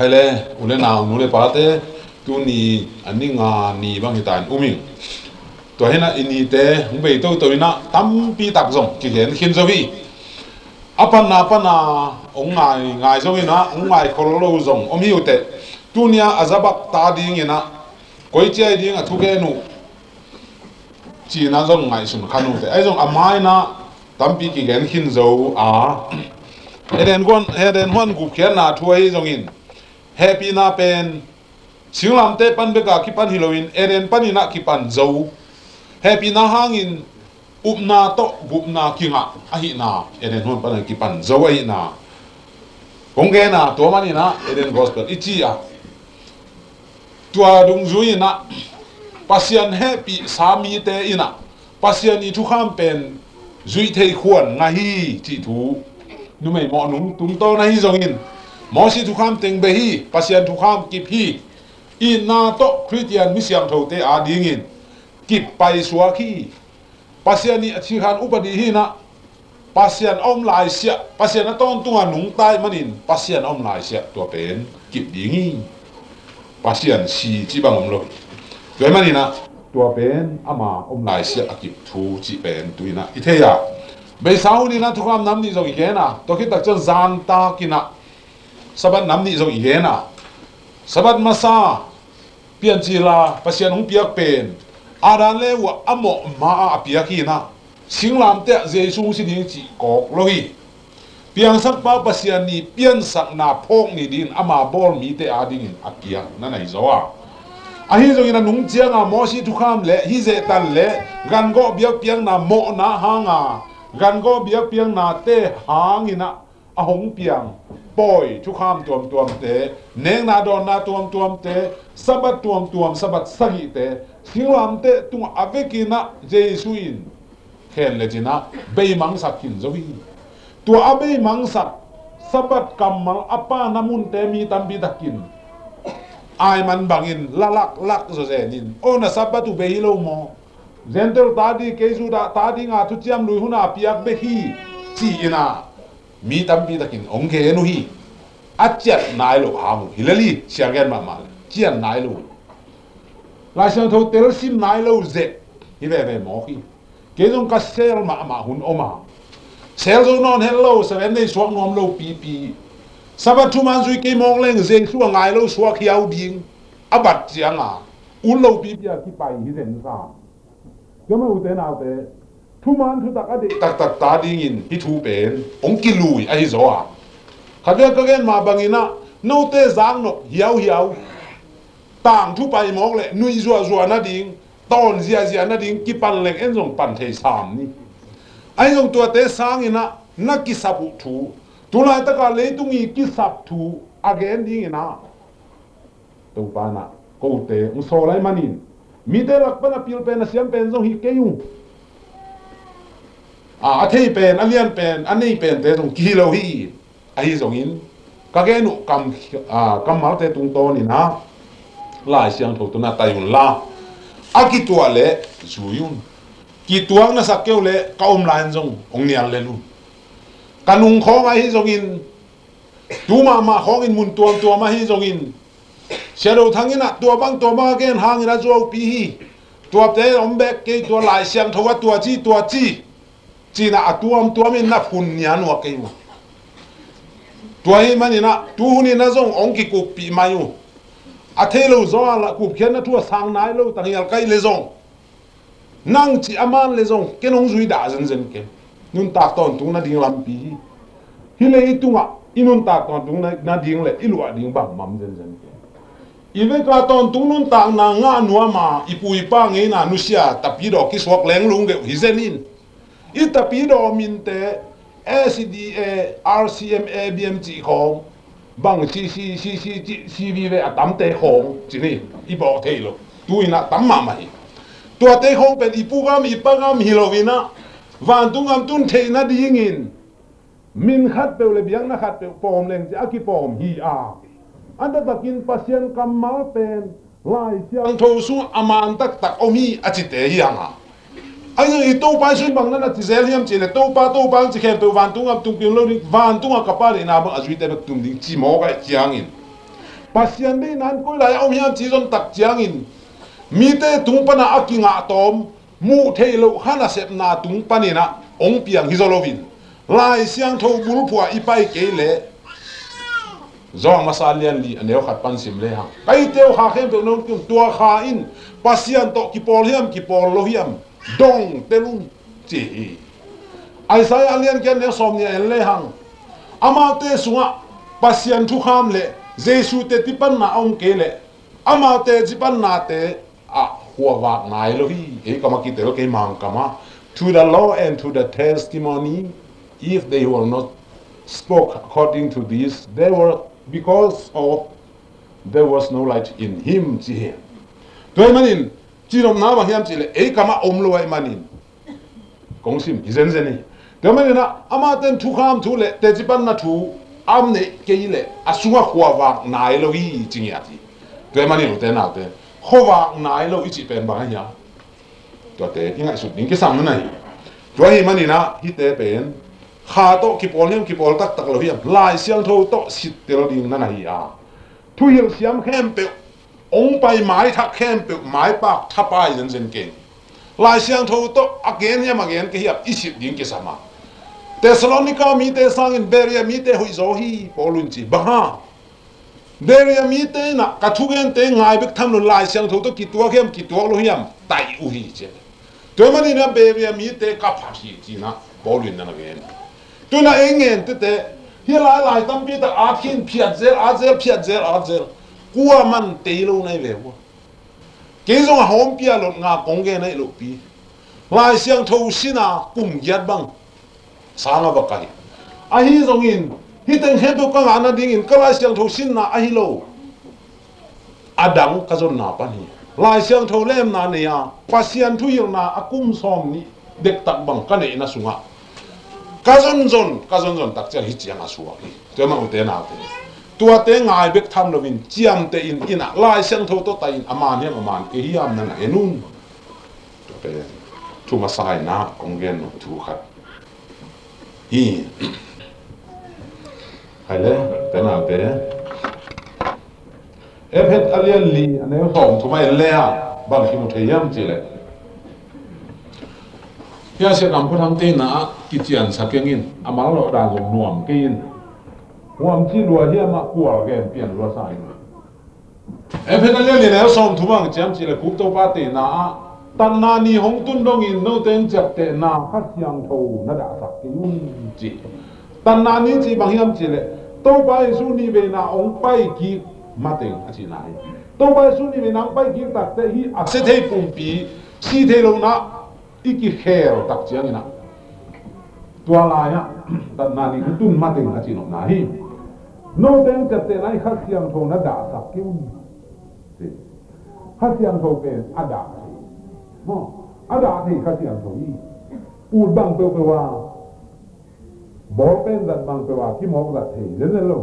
hay le ule nào nule parate tu ni ani nga ni bang hitan uming to hena ini te hungbe to ina tampi tak zong ki gen khin zo hi apana ong ngai zo ina ong ngai kholo zong om hi ute tunia azabak ta ding ina koi chai ding a thu ke nu chi na zong ngai sun khanu te ai zong amai na tampi ki gen khin zo a eden hon gup khian na thu hi zong in happy na pen singlam te pan beka ki pan hiloin eren panina ki pan zo happy na hangin upna to gupna kinga ahi na eren hon pan ki pan zo ahi na kongge na to mani na eren gospel ichi a tua dung zui na pasian happy sami te ina pasian I thu kham pen zui thei khuan nga hi chi thu nu mai mo nung tung to na hi zong in mo si thu kham teng be hi pasian thu kham kip hi in na to Christian mi siam tho te a ding in kip pai suwa ki pasian ni chi khan upadi hi na pasian om lai sia pasian na ton tunga nung tai manin pasian om lai sia to pen kip ding hi pasian si chi bang om lo doi manina to pen ama om lai sia akip thu chi pen tuina I the ya be sau ni na thu kham nam ni zo I ge na to ki tak chen zan ta kina sabat nam ni zo I ge na sabat masa pian chi la pasian hung piak pen adan le wa amo ma a piak hi na singlam te jesu si ding chi kok lo hi piang sak pa pasian ni pian sak na phok ni din ama bol mi te ading in apiak na nai zo a hi zo ina nung chiang a mo si thu kham le hi ze tan le gan go biak piang na mo na hanga gan go biak piang na te hangina a hong piang boy thu kham tuam te neng na don na tuam te sabat tuam sabat sagi te singlam te tung avekina jesuin khen le jina be mang sakin zo hi tua abe mang sak sabat kamal apa namun te mi tambi dakin ai man bangin lak zo zenin ona sabatu be hilo mo zentel tadi kesu da tadi nga thu chiam lui huna piak be hi chi ina mi tampi takin ongke enu hi achat nailo hamu hilali siagen ma chian nailo la siang tho tel sim nailo ze hi ve mo hi ke jong ka sel ma hun oma sel zo non hello seven day swak nom lo pi sabat thu man zui ke mong leng ze su ngai lo swak hiao ding abat chiang a un lo pi ki pai hi zen sa kama u te na te thu man thu tak ade tak ta ding in hi thu pen ong ki lui a hi zo a khavya ka gen ma bangina no te zang no hiao tang thu pai mong le nui zua na ding ton zia na ding ki pan leng en jong pan thei sam ni ai jong tua te sang ina na ki sapu thu tu lai ta ka le tungi ki sap thu again ding ina to pa na ko te un so lai manin mi te lak pa na pil pen na siam pen jong hi ke yu a thei pen alian pen anei pen te jong ki lo hi ai jong in ka ge nu kam mal te tung to ni na lai siang tho tu na tayun la aki tua le zuyun ki tuang na sakeu le ka lain jong ong nial le lu kanung khong ai jong in tu ma khong in mun tuam ma hi jong in shadow thangina tua bang gen hangina zo pi hi tua te om bek ke tua lai siang tho wa tua chi na atuam in na phun nian wa ke tua hi manina tu ni na jong ong ki ku pi mayu a thelo zo la ku khian na thua sang nai lo tang yal kai le zong nang chi aman le zong ke nong zui da zen ke nun ta ton tung na ding lam pi hi le tunga inun ta ton tung na ding le ilwa ding bang mam zen ke ive ka ton tung nun ta na nga nuwa ma ipu ipa nge na nusia tapido ki swak leng lung ge hi zenin I tapido min te SDA RCMA BMG khong bang si vive a tam te khong chini I bo the lo tu ina tam ma mai tu te khong pen ipugam ipagam hilovina van tungam tun the na dingin min khat pe le biang na khat pe pom leng ja ki pom hi a anda takin pasien kamal pen lai siang tho su aman tak omi achite hi anga ai i to pa su bang na ti zeliam chile to pa chi khem to van tungam tung pin lo van tunga kapari na ba azui te tum ding chi mo ga chiang in pasian đi nan coi lại ông hiam chỉ don tak chiang in mi te tung pana akinga tom mu thei lo khana sep na tung panina ong piang hizolovin lai siang tho bul phua ipai ke le zong masalian li aneu khat pan sim le ha kai teu kha khem pe no tum tua kha in pasian to ki pol lo hiam dong telung chi ai sai alian ken ne som ne le hang ama te sunga pasian thu kham le jesu te tipan na ong ke le ama te jipan na te a huwa wa nai lo hi e kama ki te lo ke mang kama to the law and to the testimony if they were not spoke according to this they were because of there was no light in him chi toy manin chi rom na ba hiam chi le e kama om lo ai manin kong sim izen zeni toy manin na ama ten thu kham thu le te jipan na thu am ne ke ile asunga huwa wa nai lo hi chi ya ti toy manin lo te na te huwa nai lo ichi pen ba ya to te ingai su ning ke sam na nai toy hi manin na hi te pen kha to ki pol tak tak lo hiam lai siang tho to sit tel ding na hi a thu hil siam khem pe ong pai mai thak khem pe mai pak thapai zen zen ke lai siang tho to again ke hiap isit ding ke sama Thessalonica mi te sang in Berea mi te hui zo hi polun chi ba ha Berea mi te na ka thu gen te ngai bek tham lo lai siang tho to ki tua lo hiam tai u hi che to mani na Berea mi te ka pha hi chi na polun na gen tôi là anh em thế thế hiện lại tâm biết là ác hin phiệt zel qua man tê lâu này về quá cái giống hóm bia lột ngà công cái này lột bi lại sang thâu xin à cùng giết băng sáng à bậc cái ai giống in hi tên hết tôi có ngàn đi in cái lại sang thâu xin à ai lâu Adam cái giống nào pan hi lại sang thâu lem na này à pasien thu yêu na akum som ni dek tak bang cái này na sunga kazon zon tak cha hi chiang asua hi to ma ute na te tua te ngai bek tham lovin chiam te in ina lai sang tho to ta in aman ke hi am na enun to pe tu ma sai na kongen no tu khat hi hai te na te ephet alian li ane hom tu mai le a bang ki mu the yam chi le ya se kam ko thang te na ki chian sa keng in amal lo da gom nuam ke in nuam chi lua hi ma kwa gen pian lo sai e phe na le le som thu mang cham chi le ku to pa te na tan na ni hong tun dong in no ten chap te na khat yang tho na da sa ke un chi tan na ni chi bang hiam chi le to pai su ni ve na ong pai ki ma te a chi nai to pai su ni ve na pai ki tak te hi a se thei pum pi si thei lo na iki khair tak chiang ina tua la ya tan na ni tun ma teng a chi no na hi no ten chap te nai khat siang tho na da sa kim si khat siang tho pe ada mo ada thei khat siang tho hi u bang pe wa bol pen dan bang pe wa ki mo ga thei len lo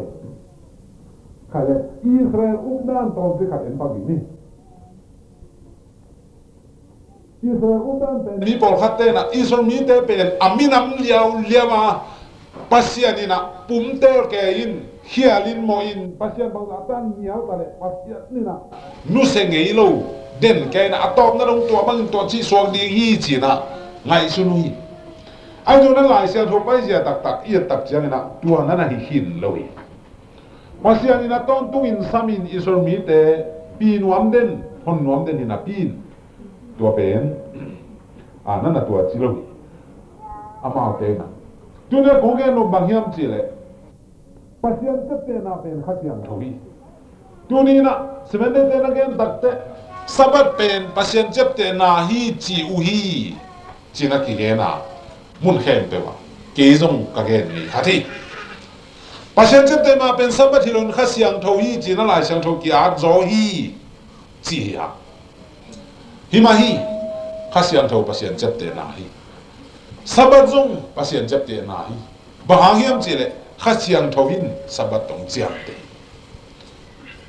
khai le Israel dan to se khat en pa gi ni mi pol khatte na Israel mi te pen aminam liama pasian ina pumter ke in hialin mo in pasian bang atan nial tale pasian ni na nu se ngei lo den ke na atom na dong tua bang to chi suang di hi chi na ngai su nu hi ai jo na lai sia tho pai sia tak i tak chiang na tua na hi hin lo hi pasian ina ton tu in samin Israel mi te pin wam den hon wam den ina pin tua penนั่นน่ะตัวจิโร่อามาเตนะตัวเนี่ยคงแค่นบางอย่างจิเลยปัจจัยจะเป็นอะไรเป็นขัดยังทวีตัวนี้นะสมัยเด็กๆนักเรียนตักเตะสับเป็นปัจจัยจะเป็นนาฮีจิอุฮีจินักเรียนนะมุนเข้มเปว่าเกี่ยงกับเกณฑ์นี้ฮัทที่ปัจจัยจะเป็นมาเป็นสับที่เราขัดยังทวีจินั่นหลายยังทวีอาจอฮีจิฮะฮิมาฮีkhasian thau pasien chep te na hi sabat zong pasien chep te na hi bahang hiam chi le khasian thau hin sabat tong chiam te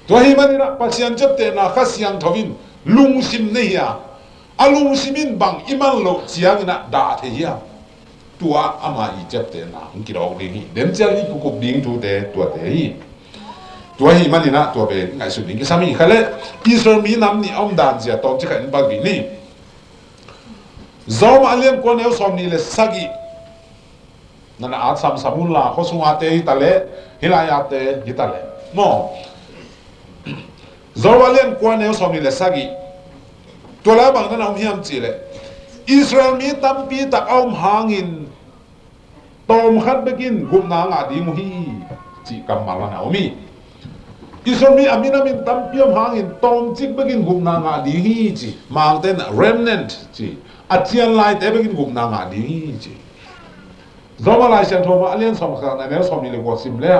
to hi mani na pasien chep te na khasian thau hin lung sim ne ya alung simin bang iman lo chiang na da the ya tua ama i chep te na ki ro ding hi dem chang ni ku ding tu te tua te hi ตัวหิมันนี่นะตัวเป็นไงสุดนี้ก็สามีเขาเลยอิสราเอลมีน้ำนี่อมดานเสียตอนที่เขาอินบักบีนี่จอมอาเลียนคนเอลสอมนี่เลยสักินั่นอาจสมุนลาเขาสุงอาเตฮิตาเลฮิลายาเตฮิตาเลโม่จอมอาเลียนคนเอลสอมนี่เลยสักิตัวแล้วบางนั้นเอาพิมพ์จีเลยอิสราเอลมีตั้มปีตักเอาหางินตอมขัดไปกินกุมนางอาดีมุฮีจีกำมาลานาอมีอิสราเอลมีอามินามินตั้มปีมหางินตอมจิกไปกินกุมนางอาดีฮีจีมาเต้นเรมเนนต์จีอาเจียนไลท์แต่ไปกินกุมนางอาดีฮีจีจอมอะไรเช่นโทมาเลียนสมกันในเรื่องสมนี่เลยว่าสิมเลย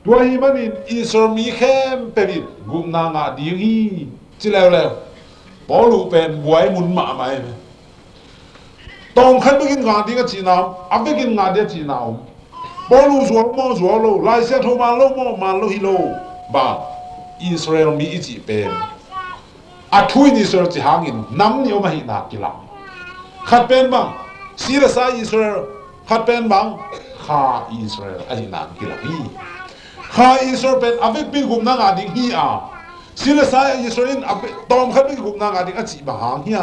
ตัวหิมันอิสราเอลมีแค่ไปกินกุมนางอาดีฮีจีแล้วพอลูเป็นบวยมุนมาไหมตองขันไปกินงานดีก็จีนาวอับไปกินงานเดียจีนาวพอลูสวมมอสวมโลไลเซโทมาโลมอมาโลฮิโลบางอิสราเอลมีอิจิเป็นอัทุยอิสราเอลจีหางินน้ำนี่ออกมาหินากิลังขัดเป็นบางซีเรซาอิสราเอลขัดเป็นบางข้าอิสราเอลอหินากิลังฮีข้าอิสราเอลเป็นอับไปกินกุมนางอาดิฮีอาสิลสายอิสราเอลตอมขัดไปกุมนางอาดิอาจิบหางเฮีย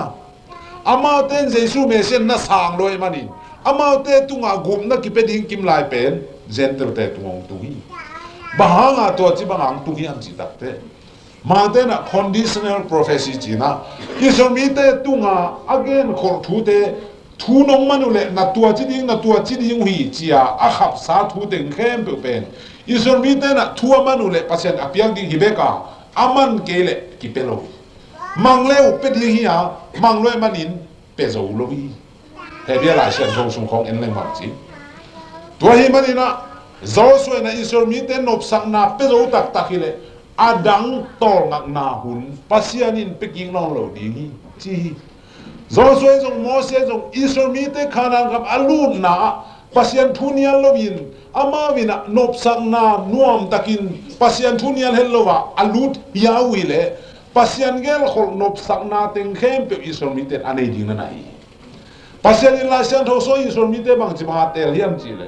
อามาเต้นเจสูเมเซนน่าสางลอยมันนี่อามาเต้ตุงอากุมนักกิเป็ดหิงกิมลายเป็นเจนเตอร์เตตุงตุงฮีบหางอาตัวจิบหางตุงฮีอันจิตักเตมาเต้นconditional prophecyจีน่ะอิสราเอลเต้ตุงอา again ขอทูเตทูน้องมันอุเลนัตัวจิดิงนัตัวจิดิงฮีจีอาอาขับสาทูเต็งเข้มเป็นอิสราเอลเต้นทัวมันอุเลปัสยันอภิยังดิงฮิเบกาอามันเกลกิเปโลมังเลวเป็ดเฮียมังเลวมันอินเปโซโลวีเฮเบียลายเชนทงสุงของเอ็นเลมังจีตัวเฮีมันอินะโจสวยนะอิสราเอลมีเต้นนบสังนาเปโซตักตักฮิเลอาดังตองักนาหุนปัสยานินเป็กิงลองโลดีจีโจสวยจงโมเสสจงอิสราเอลมีเต้ขานังกับอาลูนนาปัสยันทุนียลโลวินอามาวินะนบสังนานวมตะกินปัสยันทุนียลเฮลโลวะอาลูดยาวิเลปัสยันเกลขลนบสังนาเต็งเข้มเปอิสราเอลมีเตอันนี้ดิ้งนั่นไงปัสยันอิลาเซียนทศอิสราเอลมีเตบางจิมาเตลเฮียมจีเล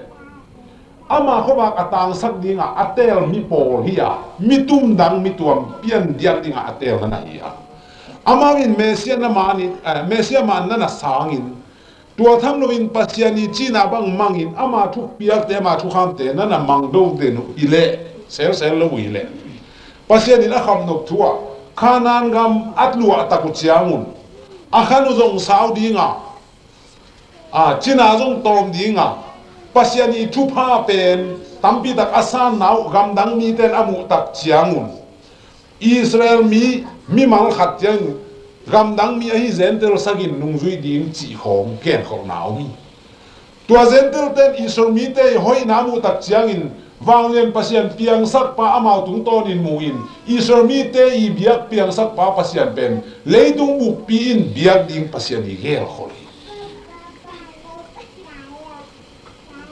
อามาเขาบอกอัตางสักดิ้งอัตเตลมีโปลฮิยามีตุ้มดังมีตัวเปียนเดียงดิ้งอัตเตลนั่นไงอามาวินเมเซียนมานิเมเซียมันนั่นน่ะสางินตัวทำโนวินปัจจัยนี้จีน่าบังมังอินอามาทุกปีกเตมาทุกคำเตนั่นน่ะมังดูเตนุอิเล่เซลลูอิเล่ปัจจัยนี้นะคำนกทัวขานันกำอัตลัวตะกุเชียงุนอาคานุจงสาวดีงาจีน่าจงตอมดีงาปัจจัยนี้ทุพาเป็นตั้มปีตักอาสานนาวกำดังมีเตนอามุตักเชียงุนอิสราเอลมีมังขัดยังกำดังมีไอ้เซนเตอร์สักินนุ่งจุยดิ้งจีของแก่ของหนาวมีตัวเซนเตอร์เต้นอิสราเอลมีเตยหอยน้ำมุตักเชียงอินวางเรียนปัสยันเปียงสักป้าอามาตุงต้นินมูอินอิสราเอลมีเตยเบียกเปียงสักป้าปัสยันเป็นเลยตุงบุกปีอินเบียกดิ้งปัสยันอีเกลขอลี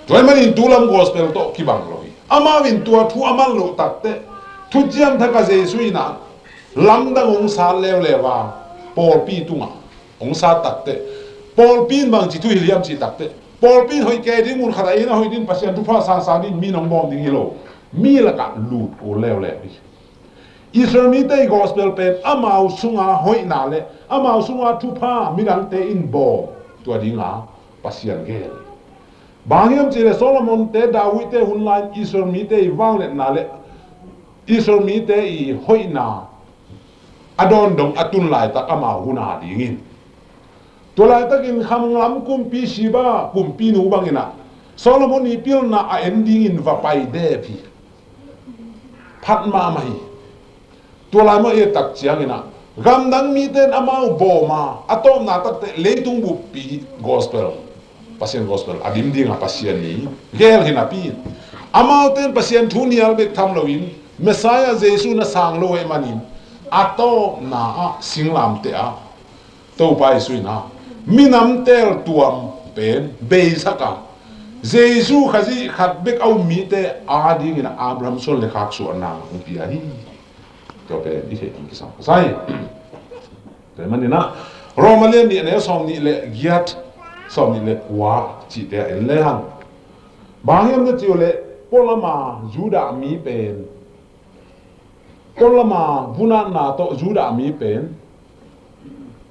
ตัวมันอินตัวลำกอสเปลโตกิบังโลยอามาวินตัวทูอามันโลตักเตทุจยันทักเจสุยนะลำดังองศาเลวเลวาปอลปีตุงะองศาตักเตปอลปีนบางจิตุฮิลิยมจิตักเตปอลปีนหอยแกดิ้งมุนขดาอินะหอยดิ้งปัสยันทุพาสาดินมีน้องบอมดิ้งฮิโลมีละกันลูดโอเลวเลวอิสราเอลมีเตยกอสเปลเป็นอามาอุสุงาหอยนาเลอามาอุสุงาทุพามีดังเตอินบอตัวดิ้งะปัสยันเกลบางยามจิเลโซโลมอนเตดาวิเตหุนไลน์อิสราเอลมีเตยวางเลนาเลอิสราเอลมีเตยหอยนาอดอนดงอตุนลายตะกมาหุนาดีงินตัวลายตะกินคำล้ำกุมปีชีบากุมปีนูบังอินะโซโลมอนีพิลนาเอ็นดิ้งินว่าไปเดพีพัดมาไม่ตัวลายมาเอตักเจียงินะกำดังมีเตนอามาโบมาอะตอมนาตักเตเลตุงบุปีกอสเปลปัสยันกอสเปลอดิมดิ้งอะปัสยันนี้เกลหินาปีอามาเตนปัสยันทุนีอัลเบกทำโลวินเมสายาเจสุนะสังโลเอมานินอาโตนาสิงลามเตะโตไปสุยนะมีน้ำเตลตัวเป็นเบสักะเจซูขจิขัดเบกเอามีเตอาดีกินอับราฮัมส่วนเลขาส่วนนางอุปยาฮีตัวเป็นดิเทอินกิสังใช่แต่มันนี่นะโรมาเลียนนี่เนี่ยสองนี่เลยกิยัดสองนี่เลยว่าจิตเตะเลยฮันบางอย่างเนี่ยจิโอเลยพลมาจูดามีเป็น Polama vuna na to Juda mi pen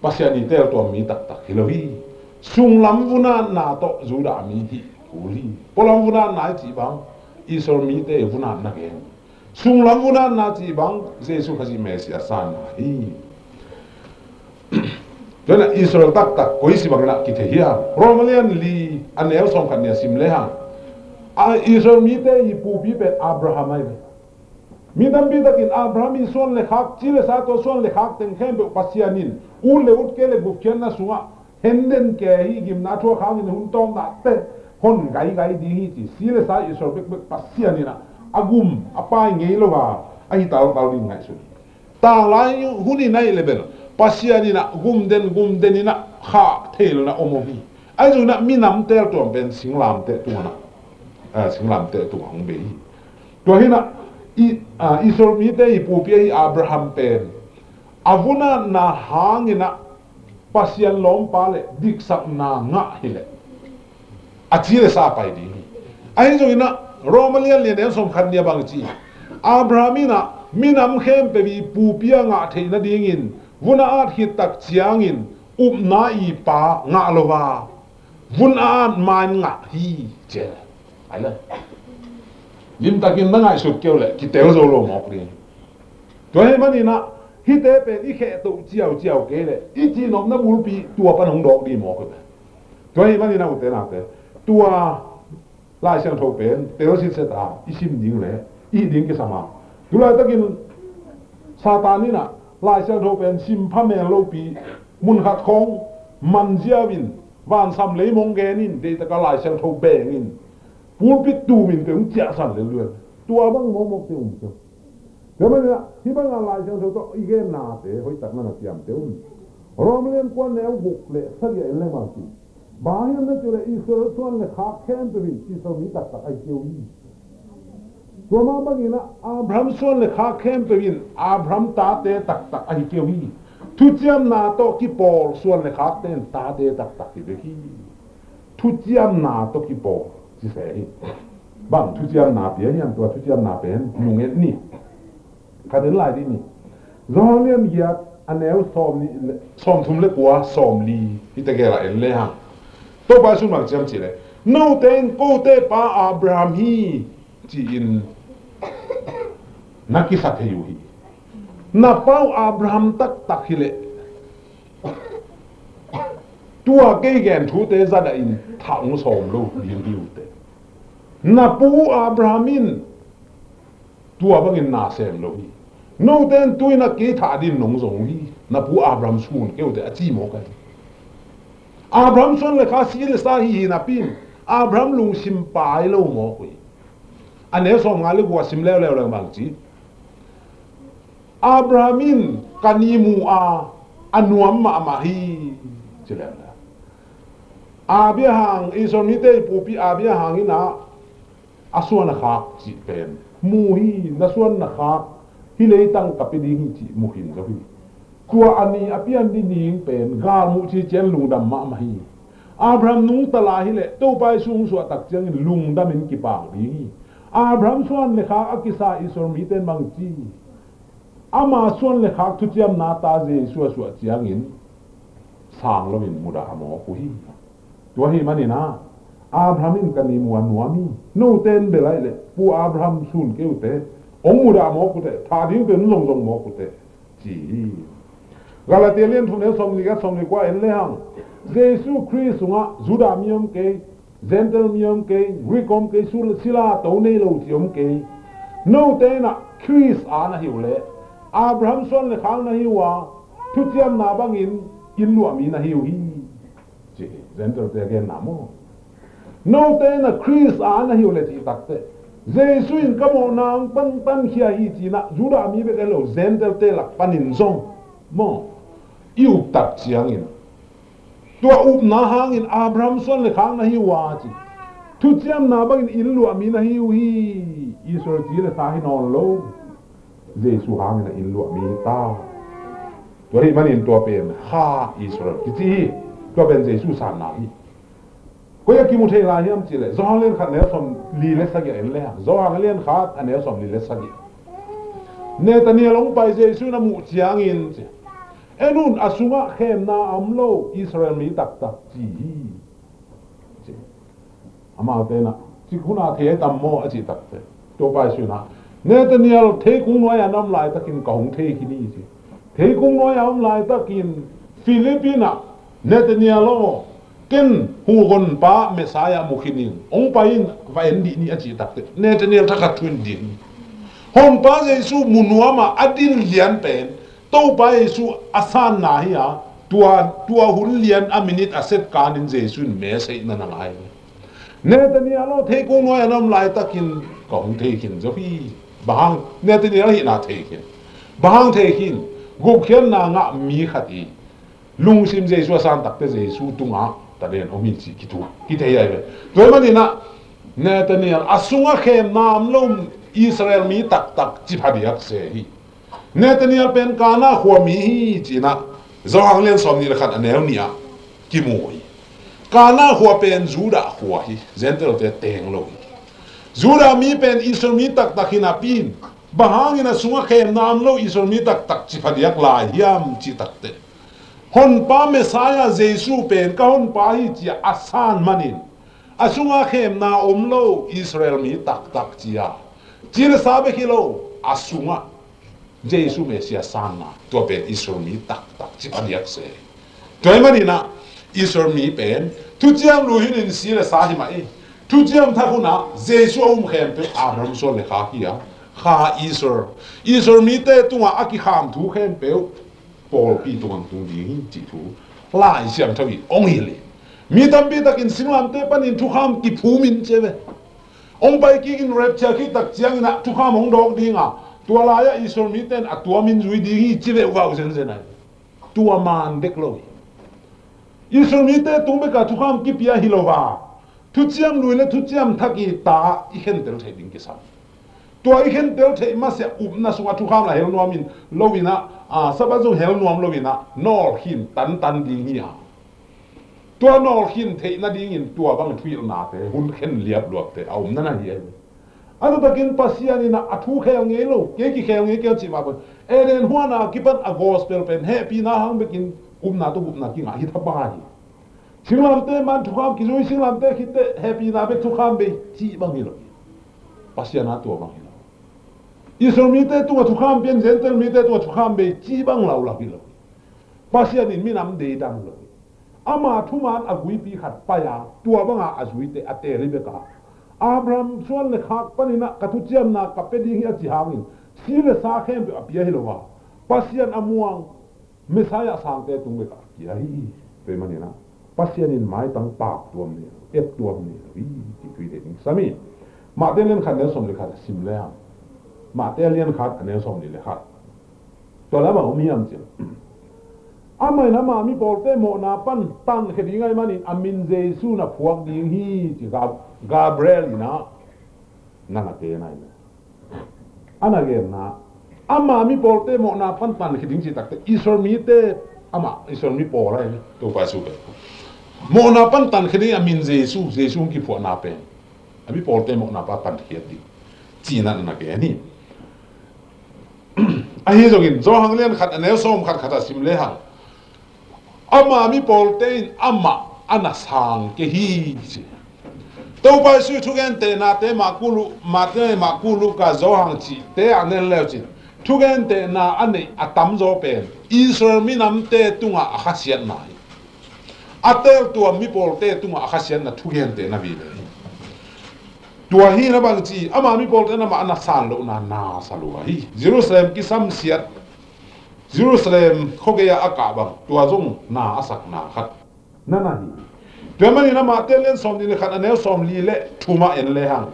pasiani tel to mi tak tak hilohi sunglam vuna na to Juda mi hi uli polam vuna na chi bang isor mi te vuna na gen sunglam vuna na chi bang Jesu khaji Mesia san hi Dona Israel tak tak koi si bang na ki the hiya Romalian li anel som kan ne sim le hang a Israel mi te i pu pi pe Abraham ai mi dam bi takin Abraham i son le khak chile sa to son le khak ten khem be pasianin u le ut ke le bu ken na sunga henden ke hi gim na tho khang in hun tong na te hon gai gai di hi chi sile sa Israel be pasianina agum apai ngei lo wa ai tal tal ring ngai su ta lai huni nai level pasianina gum den ina kha thel na omohi ai ju na mi nam tel to ben singlam te tu na singlam te tu hong be to hi na Israel mi te i pu pi Abraham pen avuna na hangina pasian lom pale dik sak na nga hile achile sa pai di ai jo ina Romalian le ne som khan dia bang chi Abrahamina minam khem pe bi pu pia nga theina dingin vuna at hit tak chiangin na i pa nga lova vun an man nga hi che ai la lim takin na ngai sut keu le ki teu zo lo mok ni to he mani na hi te pe i khe tu chiao ke le i chi nom na bul pi tua pan hong dok di mok pe to he mani na u te na te tua lai sang tho pen teu sit se ta i sim ding le i ding ke sama tu la takin satani na lai sang tho pen sim pha me lo pi mun khat khong man jiawin van sam le mong ge nin de ta ka lai sang tho beng in pulpit tu min te un chia san le luen tua bang mo mo te un te thế mà hi bang lai sang tho to i ge na te hoi tak na na tiam te un romlen kon ne buk le sa ge le ma ti ba hian na tu le Israel ton le kha khem te bin ki so mi tak tak ai keu yi to ma bang ina Abraham son le kha khem te bin Abraham ta te tak tak ai keu yi thu chiam na to ki pol son le kha ten ta te tak tak ki be ki thu chiam na to ki pol chỉ phải bằng thu chiam nạp bia hiền tua thu chiam nạp bên nhung hết nè cái đến lại đi nè do nên giờ anh em xóm thùng lệ quá xóm lì thì ta kêu là em lệ hàng tôi bảo xuống bằng chém chỉ lệ nâu tên cô tên ba Abraham hi chỉ in naki sát hay hi na bao Abraham tak hi lệ tua cái gen thu tế ra đại in thẳng xóm lâu liền điều tế na pu Abrahamin tua bangin na sem lo hi no ten tu na ke tha din nong zong hi na pu Abraham sun ke te achi mo ka Abraham son le kha si le sa hi na pin Abraham lung sim pai lo mo ko ane so nga le gwa sim le le bang chi Abrahamin kanimu anuam ma hi chile abia hang isomite pupi abia hangina asuan khak chi pen mu hi nasuan na khak hi le tang kapidi hi chi mu hin lo hi tua ani apian di ning pen gar mu chi chen lungdam ma hi Abraham nung tala hi le to pai sung su tak chang lungdam in ki pang di hi Abraham suan le khak akisa isomite mang chi ama suan le khak thu chiam na ta je su chiang in sang lo min muda mo ku hi tua hi manina Abrahamin kani muan nuami no ten belai le pu Abraham sun ke ute ong muda mo ku te tha ding ten long long mo ku te chi Galatian thune som ni kwa en le hang Jesus Christ nga juda miom ke gentle miom ke rikom ke sul sila to nei lo tiom ke no te na Christ ana hi le Abraham son le khang na hi wa thu chiam na bangin in lu mi na hi hi chi gentle te gen na mo no te na Christ ana hi le ti tak te Jesus in kamo nang pan khia hi chi na juda mi be lo gentle te lak panin zong mo iu tak chiang in tua up na hang in Abraham son le khang na hi wa chi thu chiam na bangin in lu mi na hi hi Israel ti le sa hi non lo Jesus hang na in lu mi ta tua hi manin tua pen ha Israel ki chi tua pen Jesus san na hi ko ya ki mu the la hiam chi le zo len khat ne som li le sa ge en le zo ang len khat ane som li le sa ge Netanya long pai Jesu na mu chiang in enun asunga khem na amlo Israel mi tak tak chi ama te na chi khuna the tam mo a chi tak te to pai su na Netanya the kung noi anam lai takin kaung the ki ni chi the kung noi am lai takin Filipina Netanya lo ken hu gon pa Messiah mukhinin ong pain va endi ni a chi tak te Netanya thakat thun din hon pa Jesu munuama adin lian pen to pa Jesu asan na hiya tua hun lian a minute aset kanin Jesu me sei na na ngai Netanya lo the kung noi anam lai takin kaung the kin zo hi bahang Netanya hi na the kin bahang the kin gup khian na nga mi khati lung sim Jesu san tak te Jesu tunga ta den omi chi ki tu ki the ai ve toy mani na Netanya asunga khem nam lom Israel mi tak tak chi phadiak se hi Netanya pen kana khwa mi hi chi na zo hang len som ni la khat anel nia ki moi kana khwa pen Juda khwa hi zentel te teng lo Juda mi pen Israel mi tak tak hina pin bahang ina sunga khem nam lo Israel mi tak tak chi phadiak la hiam chi tak te hon pa Messiah Jesu pen ka hon pa hi chi asan manin asunga khem na omlo Israel mi tak tak chia Jira sabe kilo asunga Jesu Mesia sana to pen Israel mi tak tak chipaniak se toy manina Israel mi pen tu jiam lu hin in sila sahi mai tu jiam thakuna Jesu khem pe aram so le kha kia kha Israel mi te tunga aki kham thu khem pe pol pi tuang tung di chi thu la siam thawi ong hili mi tam bi takin singlam te panin thu kham ki phumin cheve ông bay kia in rapture khi tak chiang na tu kham hong dog dinga tua la ya Israel mi ten atua min zui di hi chi ve wa sen sen ai tua man dek lo Israel mi te tung be ka tu kham ki pia hi lo wa tu chiam lui le tu chiam thaki ta I khen tel thai ding ki sa tua I khen tel thai ma se up na sunga tu kham la hel no min lo wina a sabazu hel no am lo wina nor hin tan ding hi ha tua nol hin thei na ding in tua bang thui na te hun khen liap luak te aum na na hi anu takin pasiani na athu khel nge lo ke ki khel nge ke chi ma bon eren huana kipan a gospel pen happy na hang bekin na ki nga hi thapa hi singlam te man thukam ki zui singlam te khite happy na be thukam be chi bang hi lo pasiana tua bang hi lo Israel mi te tua thukam pen gentle mi te tua thukam be chi bang lau la hi lo pasiani mi nam de dang lo ama thuman agui pi khat paya tua banga azui te ate rebeka Abraham suan le khak panina katu chiam na kapedi hi achi hangin sile sa khem be apia hilowa pasian amuang Messiah sang te tung be ka ya hi pe manina pasian in mai tang pak tuam ni et tuam ni wi ti tui de ning sami ma te len khan ne som le khat sim le ha ma te len khat ne som ni le khat to la ba mi am chi amai na ma mi polte mo na pan tan khedi ngai manin amin Jesu na phuak ding hi chi Gabriel na na te nai ana ge na ama mi polte mo na pan tan kheding chi tak te Israel mi te ama Israel mi po lai to pa su mo na pan tan khedi amin Jesu ki phuak na pe ami polte mo na pa tan khedi chi na ge ni a hi zongin zo hang len khat anel som khat sim le hang ama mi poltein ama anasang ke hi to pa su thu gen te na te ma kulu ka zo hang chi te anel le chi thu gen te na ane atam zo pen Israel mi nam te tunga akhasian na atel tua mi polte tunga akhasian na thu gen te na bi le tua hi na bang chi ama mi polte na ma anasan lo na sa lo hi Jerusalem ki sam siat Jerusalem khogeya akabang tua zong na asak na khat na hi tua mani na ma te len som ni le khat anel som li le thuma en le hang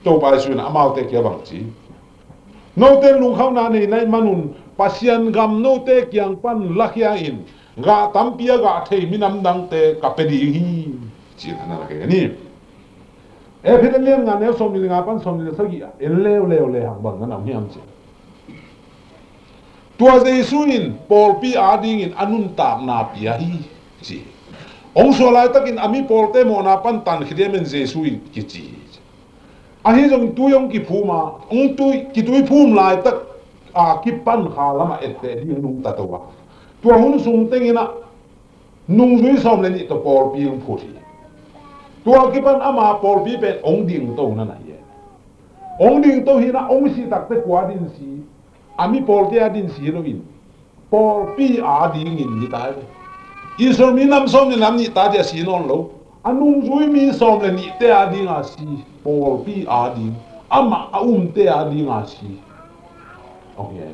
to ba su na amau te kya bang chi no te lung khau na nei nai manun pasian gam no te kyang pan lakhya in ga tampia ga thei minam dang te kapedi hi chi na ke ni e pheten len nga ne som ni nga pan som ni sagi en le hang bang na hiam chi tua Jesu in Paul pi ading in anun tak na pia hi chi ong so lai takin ami Paul te mo na pan tan khidemen Jesu in ki chi a hi jong tu yong ki phuma ong tu ki tu phum lai tak kipan khalama ette di nung tatawa tua hun sung tengina nung zui som le ni to por piung phuthi tua kipan ama por pi pe ong ding to na na ye ong ding to hina ong si tak te kwa din si ami por te adin si lo in por pi a ding in ni ta isor mi nam som ni nam ni ta dia si non lo anung zui mi som le ni te ading a si por pi a ding ama te ading a si okay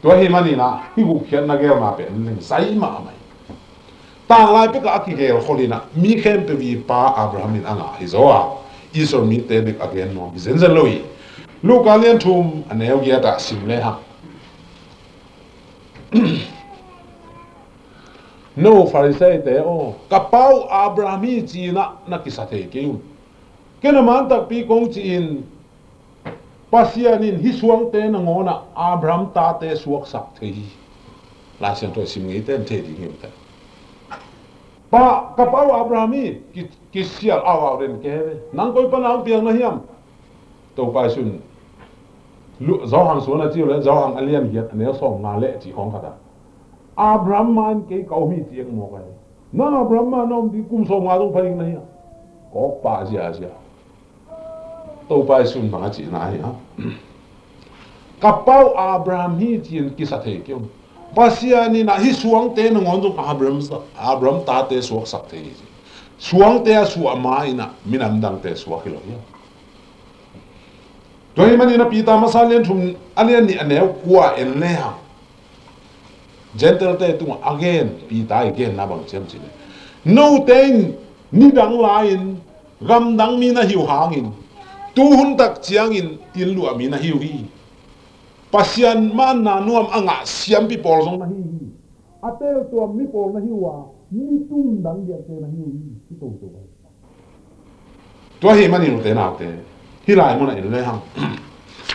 ตัวเฮมันนี่นะที่กูเขียนนักเรียนมาเป็นหนึ่งไซมาไหมต่างหลายเป็นกับที่เกี่ยวคนนี้นะมีแค่เป็นวีป้าอับราฮัมนี่อ่ะฮิโซอาอิสรามีเตเด็กอักเกนน้องเซนเซนลุยลูกการเลี้ยงทุ่มอันนี้เอาเยอะแต่สิมเลยฮะโน่ฟาริเซย์เตโอกระเป๋าอับราฮัมจีน่ะนักกิจเทกิวแค่นั้นมันตักปีกงจีนPasianin hiswang te na ngona Abraham ta te suak sak te hi la sian to sim ngi ten te di ngi ta pa kapau Abrahami ki sial aw ren ke nang koi pa nang piang na hiam to pa sun lu zo hang so na chi le zo hang alian hiat ne so nga le chi khong kha Abraham man ke kau mi tiang mo ka na Abraham man om di kum so nga dong pa ring na hi ko pa sia tàu bay sun bằng chỉ này ha cặp bao Abraham hi tiền kisa thế kêu Pasia ni na hi suang te na ngon jong Abraham ta te suak sak te suang te su ama ina minam dang te suak hilo ya toy mani na pita masalian thum alian ni aneu kwa en le ha gentle te tu again pita again na bang chem chi no ten ni dang lain gam dang mi na hiu hangin tu hun tak chiang in tin lu ami na hiu hi pasian man na nuam anga siam pi pol song na hi atel tu mi pol na hiu wa ni tum dang dia te na hiu hi ti to to hi mani nu te na te hi lai mo na in le hang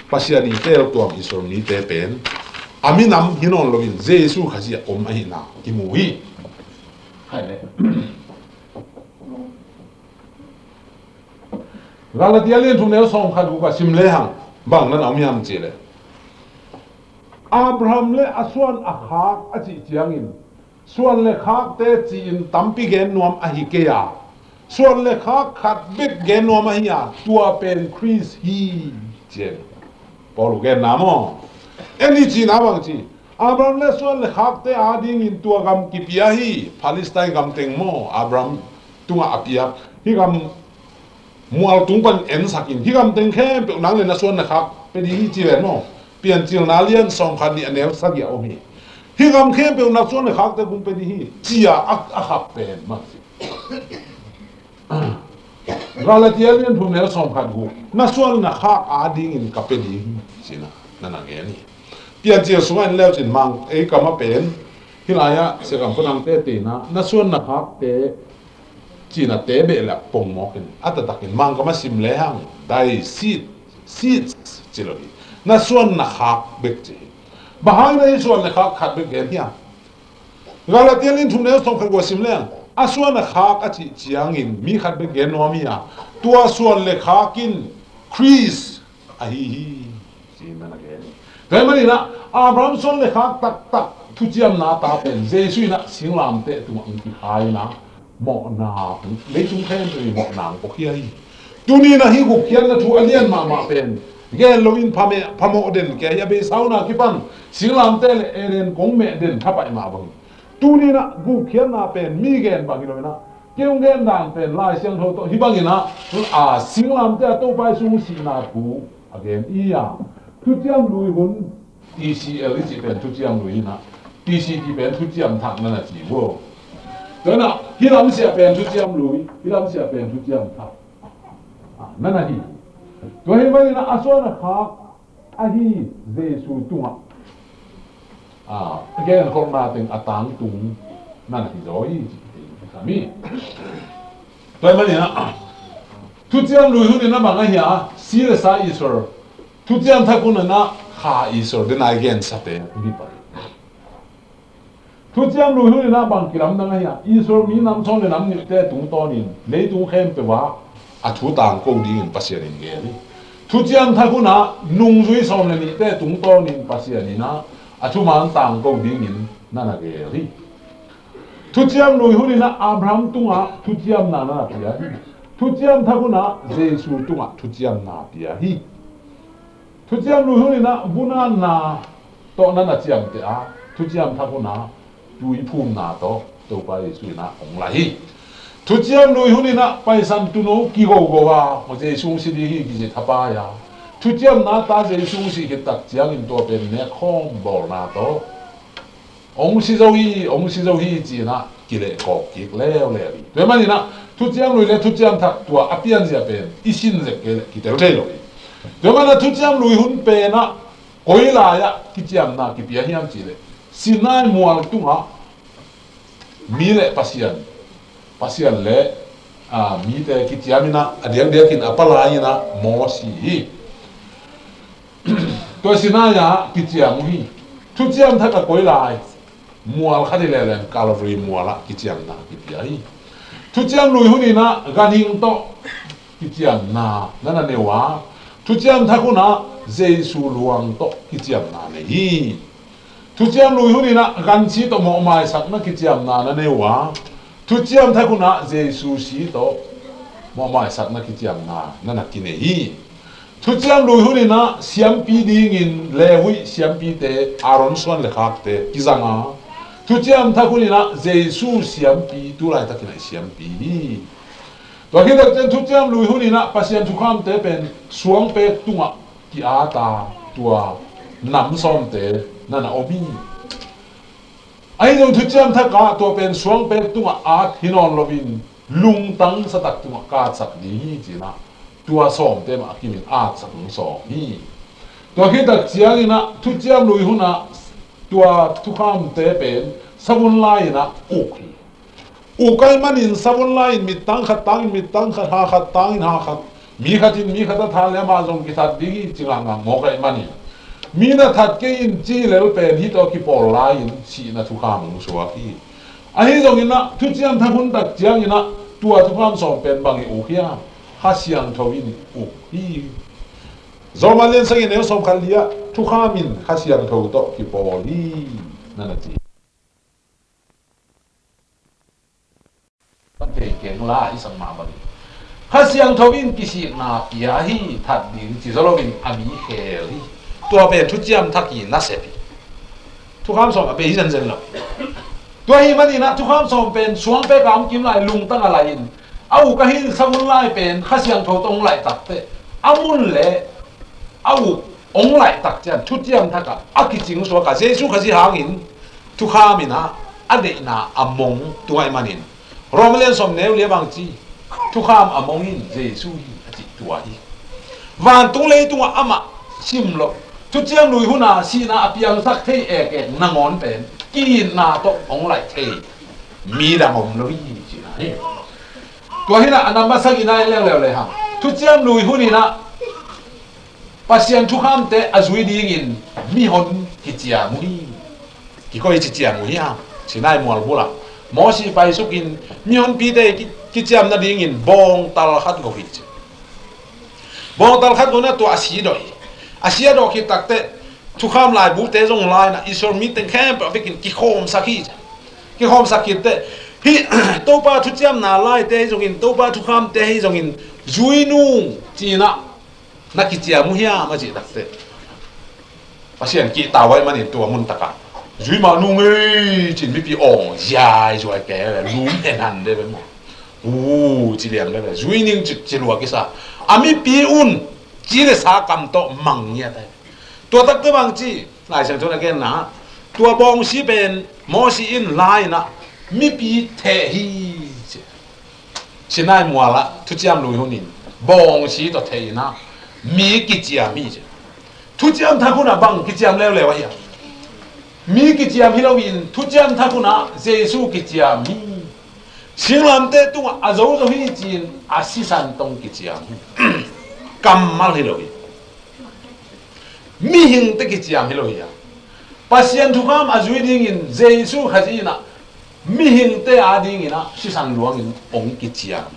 pasian ni te tu am isor ni te pen ami nam hinon lovin jesu khaji om ai na ki mu hi hai le Galatia liên thùng nếu xong khát cũng sim lê hàng bằng nó ông nhầm chỉ lệ Abraham lệ asuan akhak achi chiang in suan lệ khak te chi in tampi gen nuam ahikeya suan lệ khak khat bit gen nuam ahia tua pen Chris hi chen Paul gen namo any chi na bang chi Abraham lệ suan lệ khak te ading in tua gam kipia hi Palestine gam teng mo Abraham tunga apia hi gam mual tung pan en sakin higam teng khem pe nang le na suan na khak pe di chi ven mo pian chil na lian song khan ni anel sak ya omi higam khem pe na suan na khak te kum pe di hi chia a khap pen ma Galatia lian thum ne song khan gu na suan na khak a ding in ka pe di sina na na ge ni pian chil suan leo chin mang e ka ma pen hilaya se kam panang te na suan na khak te chỉ là tế bệ là bông mọc in, ắt ta takin mang cái mà sim lệ hang, đại seed chỉ là na xuân na khạc bếc chỉ, bahang na xuân na khạc bếc cái nhá, gọi là tiền linh thùng nếu xong phải qua sim lệ, à xuân na khạc à chỉ chiang in, mi khạc bếc cái nó mi à, tua xuân lệ khạc in, Chris, hi, chỉ mà là cái, cái mà đi na, Abraham xuân lệ khạc tak thu chiam na ta pen, Jesus na sinh làm tệ tụi mình khai na mọ nào lấy chúng khen rồi mọ nào có kia hi tu ni na hi gục kian na thu alien mà pen gen lovin phamo den ke ya be sauna ki pan singlam te le eren kong me den thapai ma bang tu ni na gục kian na pen mi gen bang lo na keung gen dang pen lai siang tho to hi bang ina a singlam te to pai su si na thu again iya thu chiam lui hun TCL chi pen thu chiam lui na TCT pen thu chiam thak na chi wo đó là khi làm gì bèn chút chiam lùi, khi làm gì bèn chút chiam thà,นั่นน่ะhi,ตัวเห็นไหมนะอาส่วนนะkhác, hi Giêsu tung againคนมาถึงตางตุงนั่นที่rồi,สามีตัวเห็นไหมนะทุกอย่างลุยหุ่นนะบางอย่างอ่ะสิ่งสายอิสระทุกอย่างถ้าคุณนะข้าอิสระเดินagainสัตย์นี่ไปทุกอย่างรู้อยู่นะบางกิลำนั่งไงอ่ะอีสมีน้ำชนเลยน้ำนี่แต่ตุงตอนี่เลยตุงเข้มไปว่าทุกต่างกูดีนภาษาเรื่องเงี้ยทุ thu chiam tha kuna nung zui som le ni te tung to nin pasian ni na thu man tang ko ding in na na ge ri thu chiam lui hu ni na Abraham tunga thu chiam na na pia hi thu chiam tha kuna Jesu tunga thu chiam na pia hi thu chiam lui hu ni na buna na to na na chiam te a thu chiam tha kuna lui phum na to pa Jesu na ong la hi thu chiam lui hu ni na pai san tu no ki go go wa mo Jesu si di hi ki je thapa ya thu chiam na ta Jesu si ki tak chiang in to pen ne khom bol na to ông si dâu hi chỉ na kí lệ có kí leo lệ đi, vậy mà na thu chiang lùi lệ thu chiang thật tua apian gì bên, isin gì cái lệ kí đều lệ rồi, vậy mà na thu chiang lùi hun pe na coi lại ya kí chiang na kí bia hiam chỉ lệ, sinai mual tung ha, mi lệ pasian lệ mi te kí chiang na adiang dia kin apalai na mo si, tôi sinai ya kí chiang hi, thu chiang thật là coi lại mual khadi lele kalori muala kiciam na kipiai tu chiam lui huni na ganing to kiciam na nana newa tu chiam thakuna Jesu luang to kiciam na ne hi tu chiam lui huni na ganchi to mo mai sak na kiciam na newa tu chiam thakuna Jesu si to mo mai sak na kiciam na nana kine hi tu chiam lui huni na siam pi ding in lewi siam pi te Aaron son le khak te kizanga thu chiam tha kuni na Jesu siam pi tu lai ta kina siam pi to khi dak chen thu chiam lui huni na pasian thu kham te pen suang pe tunga ki ata tua nam som te nana omi ai dong thu chiam tha ka to pen suang pe tunga a hinon lovin lung tang sa tak tunga ka chak ni chi na tua som te ma kimin a chak som hi to khi dak chiang ina thu chiam lui huna tua thu kham te pen sabun lai na ukai manin sabun lai mit tang khat ha khat tang in ha khat mi khat tha le ma jong ki that ding chinga mo kai mani mi na that ke in chi le pen hi to ki por lai in si na thu kham so ki a hi jong ina thu chiam tha hun tak chiang ina tua thu kham som pen bang u khia ha siang thawin u hi Zormalian sa gineo som khalia thu khamin khasiang tho to ki poli nana ti pan te keng la isang ma ba khasiang tho in kisi na pia hi that ding chi zolovin ami heri to be thu chiam thaki na sepi thu kham som be hi jan jan lo to hi mani na thu kham som pen suang pe kam kim lai lung tang ala in au ka hi samun lai pen khasiang tho tong lai tak te amun le au ong lại tak chan thu chiam tha ka akiching so ka Jesu khaji hangin thu khamina ade na among tu ai manin Romalian som neu le bang chi thu kham among in Jesu hi ati tu ai van tung le tu ama sim lo thu chiam lui huna si na apiang sak thei e ke na ngon pen ki na to ong lại thei mi da ngom lo hi chi na he to hi na anama sagina le ha thu chiam lui huni na pasian thu kham te azui ding in mi hon ki chia mu hi ki ko chi chia mu hi ha sinai mual bula mo si pai sukin mi hon pi te ki chiam na ding in bong tal khat go hi bong tal khat go na to asia do ki tak te thu kham lai bu te jong lai na isor mi ten khem pa bikin ki khom sakhi te hi to pa thu chiam na lai te jong in to pa thu kham te hi jong in zui nu chi na na ki chia mu hia ma ji dak te pasien ki ta wai man in tua mun taka zui ma nu ngai chin mi pi ong jai jo ke lu en han de be mo chi liang le zui ning chi lu ki sa ami pi un chi le sa kam to mang nya ta tua tak te bang chi lai sang thona ke na tua bong si ben mo si in lai na mi pi the hi sinai muala thu chiam lu hunin bong si to the na mi ki chia mi je thu chiam tha kuna bang ki chiam lew wa ya mi ki chiam hi lo in thu chiam tha kuna Jesu ki chiam mi singlam te tu a zo zo hi chin a si san tong ki chiam kam mal hi lo mi hing te ki chiam hi lo ya pasien thu kam azui ding in Jesu khaji na mi hing te a ding ina si san luang in ong ki chiam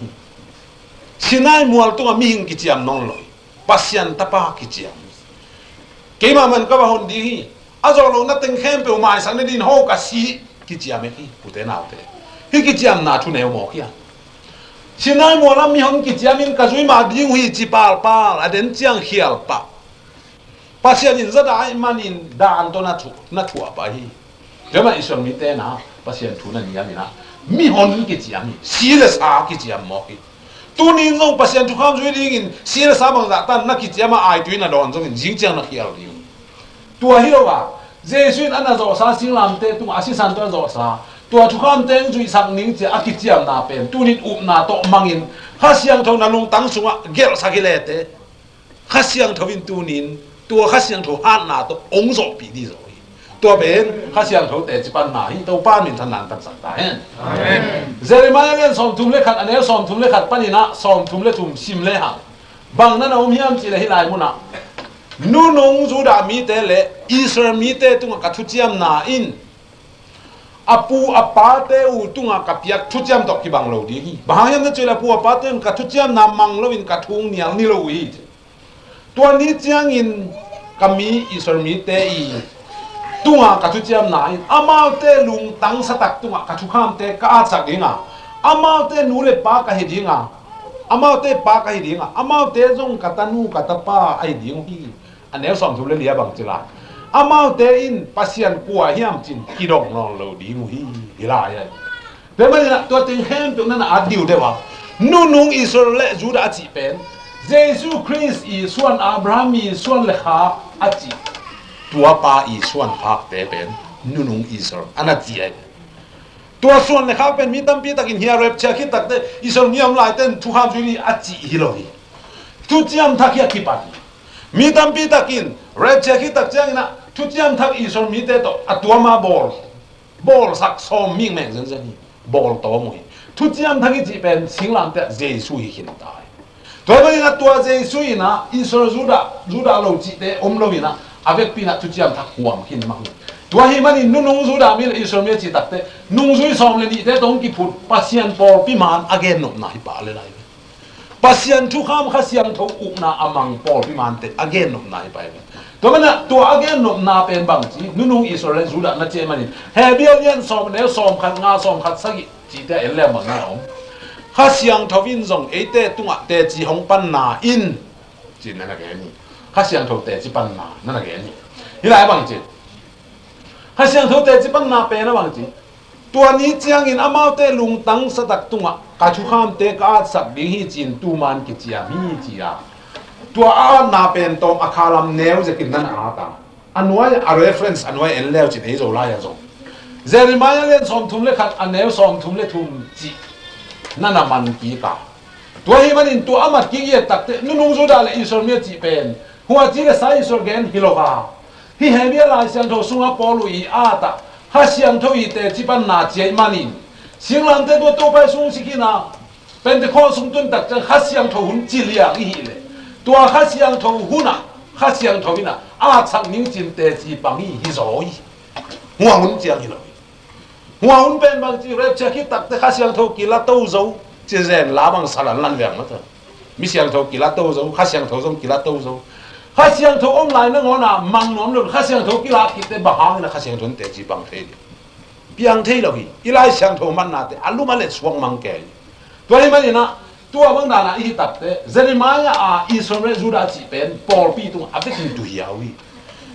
sinai mual tu mi hing ki chiam non lo pasian tapa kijiam keima man ka ba hon di hi azolo na teng khem pe mai sang ne din ho ka si kijiam hi pute na te hi kijiam na thu ne mo kia sinai mo lam mi hon kijiam in ka zui ma ding hui chi pal pal aden chiang hial pa pasian in zada man in dan to na thu pa hi jama isol mi te na pasian thu na ni amina mi hon kijiam si le sa kijiam mo hi tu ni nong pasian thu kham zui ding in si le sa bang za tan na kijiam ai tu na don zong in jing chiang na hial li tua hi lo ba jesuin ana zo sa sing lam te tu asi san to zo sa tua thu kham teng zui sang ning che akichiam na pen tu nin up na to mangin ha siang tho na lung tang sunga gel sa gile te ha siang tho in tu nin tua ha siang tho han na to ong zo pi di zo tua ben ha siang tho te chi pan na hi to pan min than nan tak sak ta hen amen Jeremiah len som thum le khat anel som thum le khat panina som thum le thum sim le ha bang na om hiam chi le hi lai mu na nu nong zu da mi te le Israel mi te tu ka thu chiam na in apu apate u tu nga ka piak thu chiam dok ki bang lo di hi bang yam na chela apu apate ka thu chiam na mang lo in ka thung niang ni lo hi tua ni chiang in kami Israel mi te i tu nga ka thu chiam na in amau te lung tang sa tak tu nga ka thu kham te ka a chak dinga amau te nu le pa ka he dinga amau te pa ka he dinga amau te jong ka tanu ka ta pa ai ding hi anel som thum le lia bang chila amau te in pasian kwa hiam chin kidong non lo di mu hi ila ya pe ma na to ting hem tu na a diu de wa nu nung Israel le juda chi pen Jesus Christ i suan Abraham i suan le kha a chi tua pa i suan phak te pen nu nung Israel ana chi ai tua suan le kha pen mi tam pi takin hia rep cha ki tak te Israel niam lai ten thu ham juli a chi hi lo hi tu chiam thak ya ki pa mi tam pi takin rep cha ki tak chang na tu chiam thak Israel mi te to atua ma bol sak som ming meng zen zen hi bol to mo hi tu chiam thak chi pen singlam te Jesus hi hin tai to ba na tua Jesus na Israel juda lo chi te om lo ina avec pi na tu chiam thak huam hin ma tua hi mani nu nung juda mi Israel mi chi tak te nung zui som le ni te dong ki phut pasian por pi man again no na hi pa le lai pasian thu kham kha siang tho up na amang por pi man te again no na hi pa to mana to again no na pen bang chi nu nung Israel juda na che mani hebelian som ne som khat nga som khat sagi chi te el le mang na om kha siang tho win zong e te tunga te chi hong pan na in chi na na ge ni kha siang tho te chi pan na na ge ni hi lai bang chi kha siang tho te chi pan na pe na bang chi tua ni chiang in amau te lung tang sa dak tunga ka chu kham te ka sak ding hi chin tu man ki chia mi chi a tua a na pen tom akhalam neu je kin nan a ta anwai a reference anwai en leo chin ei zo la ya zo Jeremiah len som thum le khat aneu som thum le thum chi nana man ki ka tua hi manin tu amat ki ye tak te nu nung zo da le Israel mi chi pen huwa chi le sai Israel gen hilova hi hebia la siang tho sunga polu i a ta ha siang tho i te chi pan na che manin singlam te to pai sung sikina pen te kho sung tun tak ha siang tho hun chi liang hi le tua ha siang tho huna ha siang tho ina a chang ning chin te chi pang hi zoi huwa hun chiang hi lo huwa hun pen bang chi rep cha ki tak te ha siang tho ki la to zo che zen la bang salan lan liang ma ta mi siang tho ki la to zo ha siang tho zo ki la to zo ha siang tho om lai na ngona mang nom lo ha siang tho ki la ki te ba hang na ha siang thon te chi pang the piang the lo hi ilai siang tho man na te alu ma le swang mang ke to hi ma ni na tua bang da na hi tak te Jeremiah a Israel juda chi pen Paul pi tu a bekin tu hiawi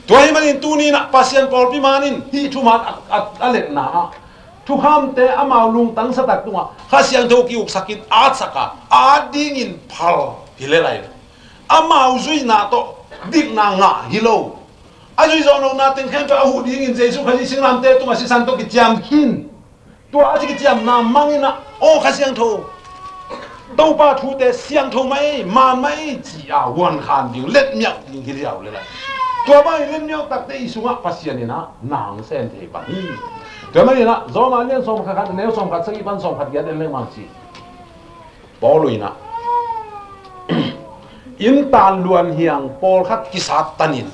to hi ma ni tu ni na pasien Paul pi manin hi thu man a le na thu ham te amau lung tang sa tak tu ha siang tho ki uk sakit a saka a ding in phal hi le lai amau zui na to dik na nga hilo azui zo no na ten khem pa hu ding in Jesus khali singlam te tu ma si san to ki jam hin to a ki jam na mangina o kha siang tho đâu ba thu te siang tho mai man mai chi a wan khan ding let miak ding hi liao le lai to ba let miak tak te isunga pasian ni na nang sen the ba ni to ma ni na zo ma len som kha khat ne som khat sagi ban som khat ya de le mang chi bo lui na in tan luan hiang pol khat ki sat tanin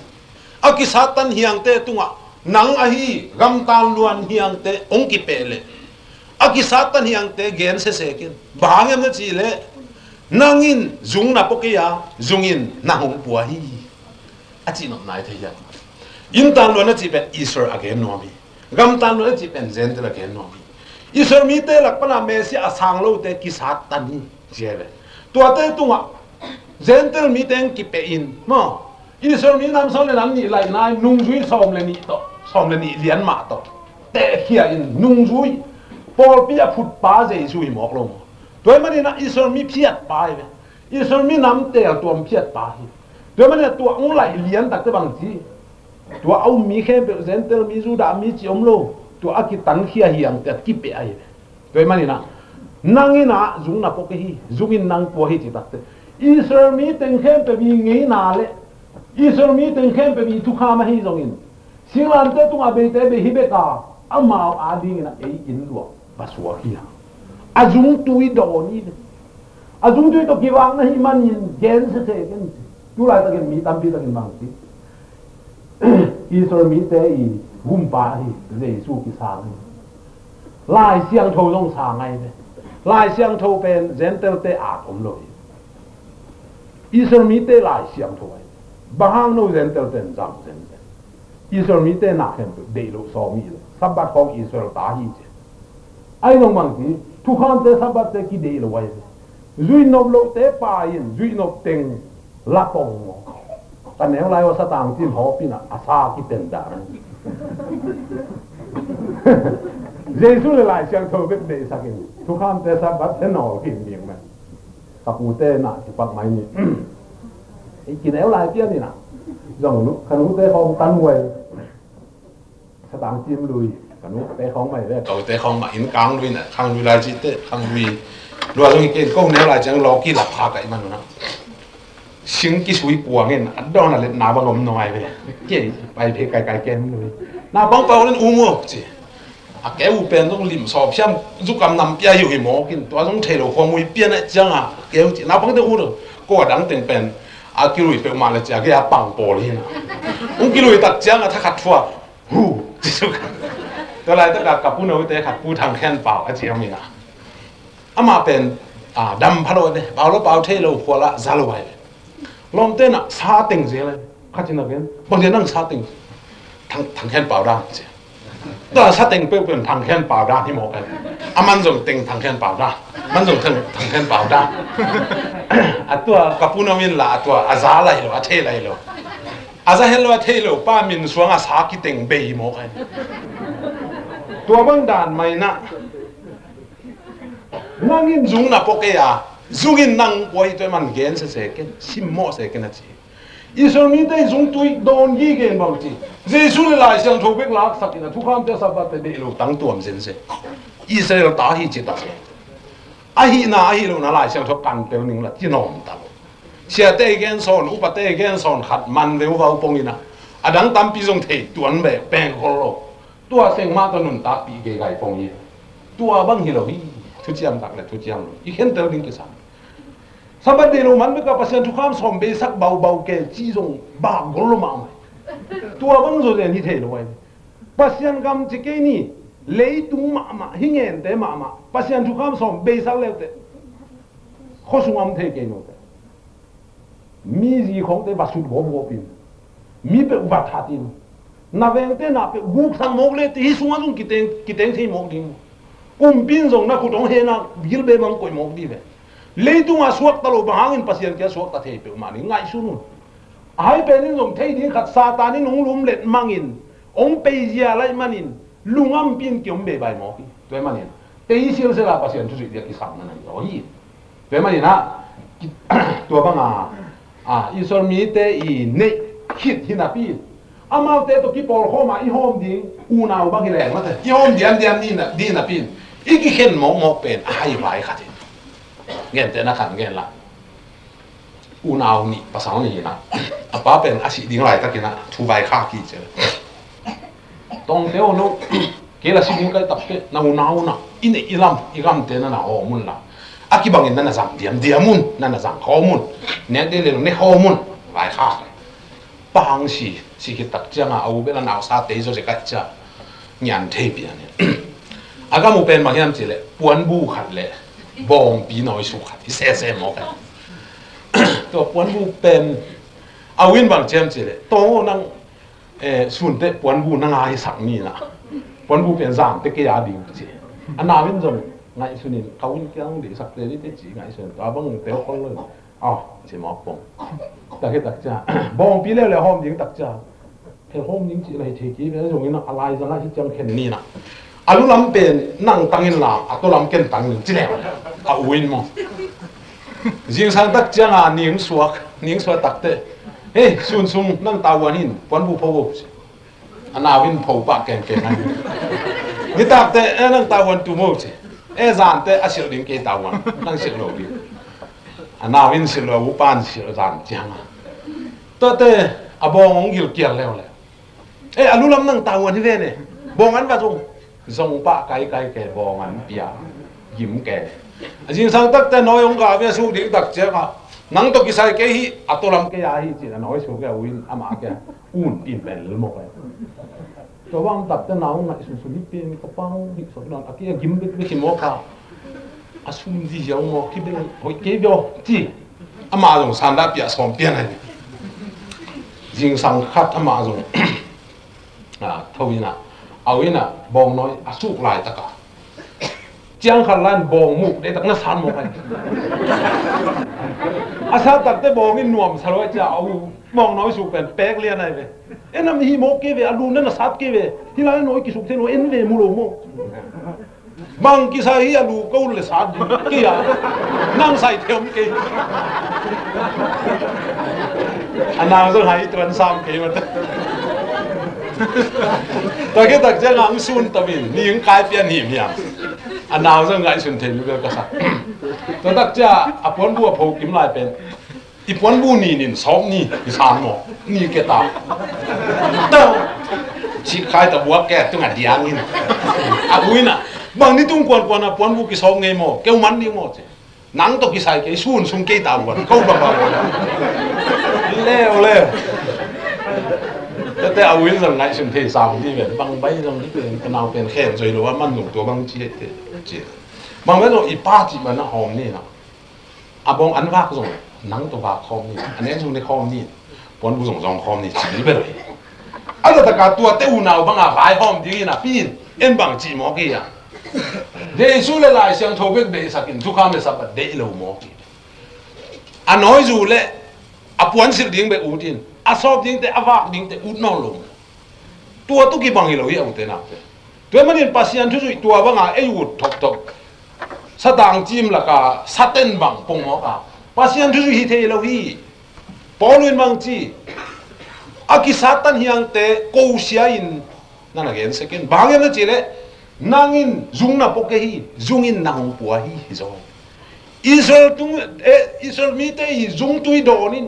a ki sat tan hiang te tunga nang a hi gam tan luan hiang te ong ki pele a ki sat tan hiang te gen se kin bang em na chi le nangin zung na pokia zungin nahong puahi achi nom nai thei ya in tan lo na chi pen isor again no mi gam tan lo na chi pen zen te again no mi isor mi te lak pana me si asang lo te ki sat tan ni jebe to te tunga zen te mi ten ki pe in mo isor mi nam so le nam ni lai nai nung zui som le ni to som le ni lian ma to te khia in nung zui Paul pia phut pa je zui mok lo toy mani na isor mi phiat pa ve isor mi nam te tuam phiat pa hi toy mani tu ang lai lian tak te bang chi tu au mi khe be zentel mi zu da mi chi om lo tu aki tan khia hiang te ki pe ai toy mani na nangina zung na po ke hi zungin nang po hi ti tak te isor mi ten khem pe bi ngi na le isor mi ten khem pe bi tu kha ma hi zongin singlan te tu abe te be hi be ka amao ading na ei in lo baswa hi azung tui do ni azung tui to kiwang na hi manin gen se gen tu lai ta gen mi tam pi ta gen bang ti isor mi te I hum pa hi le su ki sa ni lai siang tho long sa ngai de lai siang tho pen zentel te a om lo isor mi te lai siang tho ai bahang no zentel ten jam zen isor mi te na khem de lo so mi lo sabat khong isor ta hi je ai long mang ti tu khan te sabat te ki de lo wai zui nop lo te pa yin zui nop teng la pong mo ta ne lai wa sa tang tin ho pi na asa ki ten da jesu le lai siang tho be de sa kin tu khan te sabat te no ki ming ma ta pu te na ki pak mai ni ai ki ne lai pi ni na dòng lúc khanu te không tan quay sa tang chim lui khanu te không mày đấy cầu te không mà in cang lui nè khang lui lai chi te khang lui rồi rồi cái câu nếu lại chẳng lo ki là phá cái mà nó sinh cái suy buông nghe đó là lên nà bằng ngầm ngoài về cái bài phê cái ken lui nà băng bao lên mua chứ à cái u bên trong lim sọp xem giúp cầm nằm bia hiểu hiểu mỏ kinhตัวtrong thể lộ khoang mùi biên ấy chẳng à cái chỉ nà băng tới u được cô đắng tiền bên à cái lùi bên mà là chỉ cái bằng bò đi nè ông cái lùi đặt chẳng à thà khát phua hu chỉ sốตัวไรตั้งแต่กับผู้น้อยแต่ขัดผู้ทางแค้นเปล่าอาเจียมีนะอามาเป็นดำพะโล้เนี่ยเปล่าแล้วเปล่าเทโลหัวละซาโลไว้ลมเต้นอ่ะซาติงเสียเลยข้าจินนักเรียนบางทีนั่งซาติงทางแค้นเปล่าได้เสียตัวซาติงเปลี่ยนทางแค้นเปล่าได้ที่หมอกันมันส่งติงทางแค้นเปล่าได้มันส่งทางแค้นเปล่าได้ตัวกับผู้น้อยละตัวอาซาอะไรหรออาเทอะไรหรออาซาเฮลว่าเทโลป้ามินสวงอาซากิติงเบย์หมอกันตัวบางด่านไม่นะนั่งอินจุงนะพวกเกียจุงอินนั่งป่วยตัวมันเกณฑ์เสกกันซิมโมเสกกันนะจีอิสราเอลได้จุงตุยโดนยี่เกณฑ์บางทีเจสุเลยหลายเสียงถูกเบกลักสักนะทุกครั้งเจ้าสับปะรดเดลูตั้งตัวมันเสียอิสราเอลตาฮีจิตตาอาฮีน่าอาฮีลูน่าหลายเสียงถูกกันเปล่าหนึ่งละที่นอนตลอดเสียเตะเกณฑ์สอนอุปเตะเกณฑ์สอนขัดมันเร็วเขาปงอินะอดังตามปีจงเทตัวนั้นแบบแปลงโคโลตัวเสียงมาตัวนุ่นตาปีเกยไก่ฟงยีตัวบางทีเราทุจริตตักเลยทุจริตอีเห็นเตอร์ลิงก์สั่งสบัดเดลูมันไม่กับภาษาทุกคำสมเบสักเบาๆแก่จีจงบางกลมาไหมตัวบางส่วนนี่เท่เลยภาษากรรมจะแค่นี้เลยตุ้งมาหิ้งเงินแต่มาภาษาทุกคำสมเบสักแล้วแต่ข้อสุ่มอันเท่แก่โน้ตมีจีของแต่ภาษาสุดหัวปินมีเป็นวัฒนธรรมนาเวงเต้นาเป็นบุกสังโมกเลยที่สุ่มอันกิเตงที่โมกดิ้งกุมปินส่งนักขุดองเฮนักบิลเบบังกุยโมกดีเวเลยตุ้งอาสวกตลบหางอินภาษาแก่สวกตะเทเปมานี่ง่ายสุดนู่นไอ้เป็นนี่ส่งเที่ดินขัดซาตานี่นุ่งลุ่มเล็ดมังอินองเปียอะไรมันอินลุงอัมปินเกี่ยวเบใบโมกีตัวมันนี่เที่เสียเสียละภาษาทุกสิ่งที่สั่งนั่นนี่โอ้ยตัวมันนี่นะตัวบังอิสราเอลเตอีเนคิดที่นาปีอามาเตตุกิปอลเข้ามาอีโฮมดิ้งอูนาวบังกิแรงมาเถอะอีโฮมเดียนนี่นะดีนะปีนอีกเห็นมองเป็นไอ้ใบขัดเงี้ยแต่นักขันเงี้ยละอูนาวนี่ภาษาอังกฤษนะป้าเป็นอาชีพดิ้งไรตะกี้นะทูใบข้ากี่เจอตรงเดียวนู้เกล้าสิ่งก็ตับเป็ดนาวนะอินเอลัมเตนั่นน่ะฮอมุนละอากิบังอินนั่นน่ะสั่งเดียมุนนั่นน่ะสั่งฮอมุนเนี่ยเดี๋ยวเรื่องนี้ฮอมุนใบข้าบางสิคิดตักจังเอาเวลาหนาวซาเตยจะกัดจ้างานเทียบเนี่ยอากาศมันเป็นบางอย่างสิเลยปวนบูขัดเลย บองปีน้อยสุขัดที่เซ่หมอกตัวปวนบูเป็นเอาวินบางเจมจีเลยโตนั่งส่วนเตปวนบูนั่งไอ้สังนี่นะปวนบูเป็นจางเตกี่ยาดีจีอันนาวินจงไงส่วนนี้เขาวินกี้งดีสักเดือนนี้เตจีไงส่วนตัวบังเตะคนเลยอ๋อจีหมอกปงแต่แค่ตักจ้าบองปีแล้วห้องยิงตักจ้าแค่ห้องยิงจีอะไรเทกี้เป็นส่วนนี้นะอะไรจังที่จังเห็นนี่นะอาลุลำเป็นนั่งตั้งอินลาอัตุลำเก่งตั้งอินจีแล้วเอาวินมั้งยิงสังตักจ้านิ่งสวกตักเตะเฮ้ยซุนซุงนั่งตาวันหินปวนบูพาวอันนาวินพาวปากเก่งนั่นนี่ตักเตะนั่งตาวันตูโม่สิจานเตะอาศัยดิ้งเกตาวันนั่งเสียโลดีอันนาวินเสียโลวุปานเสียจานจังตัวเตะอบองกิลเกียร์แล้วอาลุลำนั่งตาวันที่เว้เนี่ยบองอันว่าจงปะไกแกบองอันเปียยิ้มแกจริงสังตักเตะน้อยองกาเวียสู้ดิ้งตักเจ้านังตกิสายแกฮีอัตุลำแกยาฮีจีนน้อยสู้แกวินอามาแกอุ่นอินเป็นหมดเลยตัวว่างตักเตะน้องน่ะสุนิเป็นกระเป๋าหิบสดนอากี้ยิ้มไปขี้หมอกาอาสุนดีเจ้าหมอกที่เป็นหอยเกยอจีอามาจงสันดาเปียสองเปียนั่นจริงสังขัดอามาจงทวินะเอาวินะบองน้อยอาสุกลายตะกาเจียงขันลันบองมุกได้ตั้งนั้นสันหมดเลยอาซาตักแต่บองนี่หน่วมสลายจะเอามองน้อยสุกเป็นแป๊กเลียนอะไรไปนั่นมีโมกเกวอาลูนั่นสับเกวที่ร้านน้อยกิสุกเทนเอ็นเวมูโลโมบางกิสายอาลูก็เลยสับเกียนั่งใส่เทียมเกอันนั้นจะให้ตรันซ้ำเกมันแต่แค่ตักจะงังซุนตะวินนี่ยังกลายเป็นหิมยังอันนั้นจะไงสุนเทนอยู่เดียวกันสักแต่ตักจะอภรบัวผูกกิมลายเป็นอีปวนบูนี่นินสอบนี่อีสานหมอนี่แกตาเต้าชิคายตะบัวแกตุ้งอัดยางนี่อาบุยน่ะบางนี่ตุ้งกวนอ่ะปวนบูกิสอบไงหมอแกมันนี่หมดหนังตกิสายแกซุนซุงแกตาวันเขาบ้าเล่แต่เอาวินสังไงสุนเทสามที่แบบบางใบตรงที่เป็นกระนาวเป็นแค่ใจหรือว่ามันหนุ่มตัวบางจีบางเวลาอีป้าจีมันน่ะหอมนี่นะอาบองอันว่าก็ส่งหนังตัวบาคอมนี่อันนี้ส่งในคอมนี่ปนผู้ส่งจองคอมนี่จีไปเลยอันนั้นแต่การตัวเต้าหนาวบางหลายหอมดีนะปีนเอ็นบางจีหมอกี้อ่ะเดี๋ยวสู้เลยหลายเสียงโทเบกเดี๋ยวสักินทุกคำเลยสับเดี๋ยวเราหมอกี้อันน้อยจู่เลยอาปวนสิดิ้งไปอูดินอาสอบดิ้งแต่อาวากดิ้งแต่อุดนอนลงตัวตุกี้บางอย่างเราเอาแต่นักตัวมันเป็นปัสยานทุกสิ่งตัวบางอย่างอุดทบสตางจิมละกาสเตนบังปงหมอกาปัสยานทุกสิ่งที่เราฮีปอลุนบางจีอากิสัตันเฮียงเตโกเซียอินนั่นแหละเห็นสักเห็นบางอย่างนั่นจีเลยนางอินจุงน่ะปกฮีจุงอินนางปัวฮีจอยอิสราเอลตุงอิสราเอลมีเตยจุงตุยโดนิน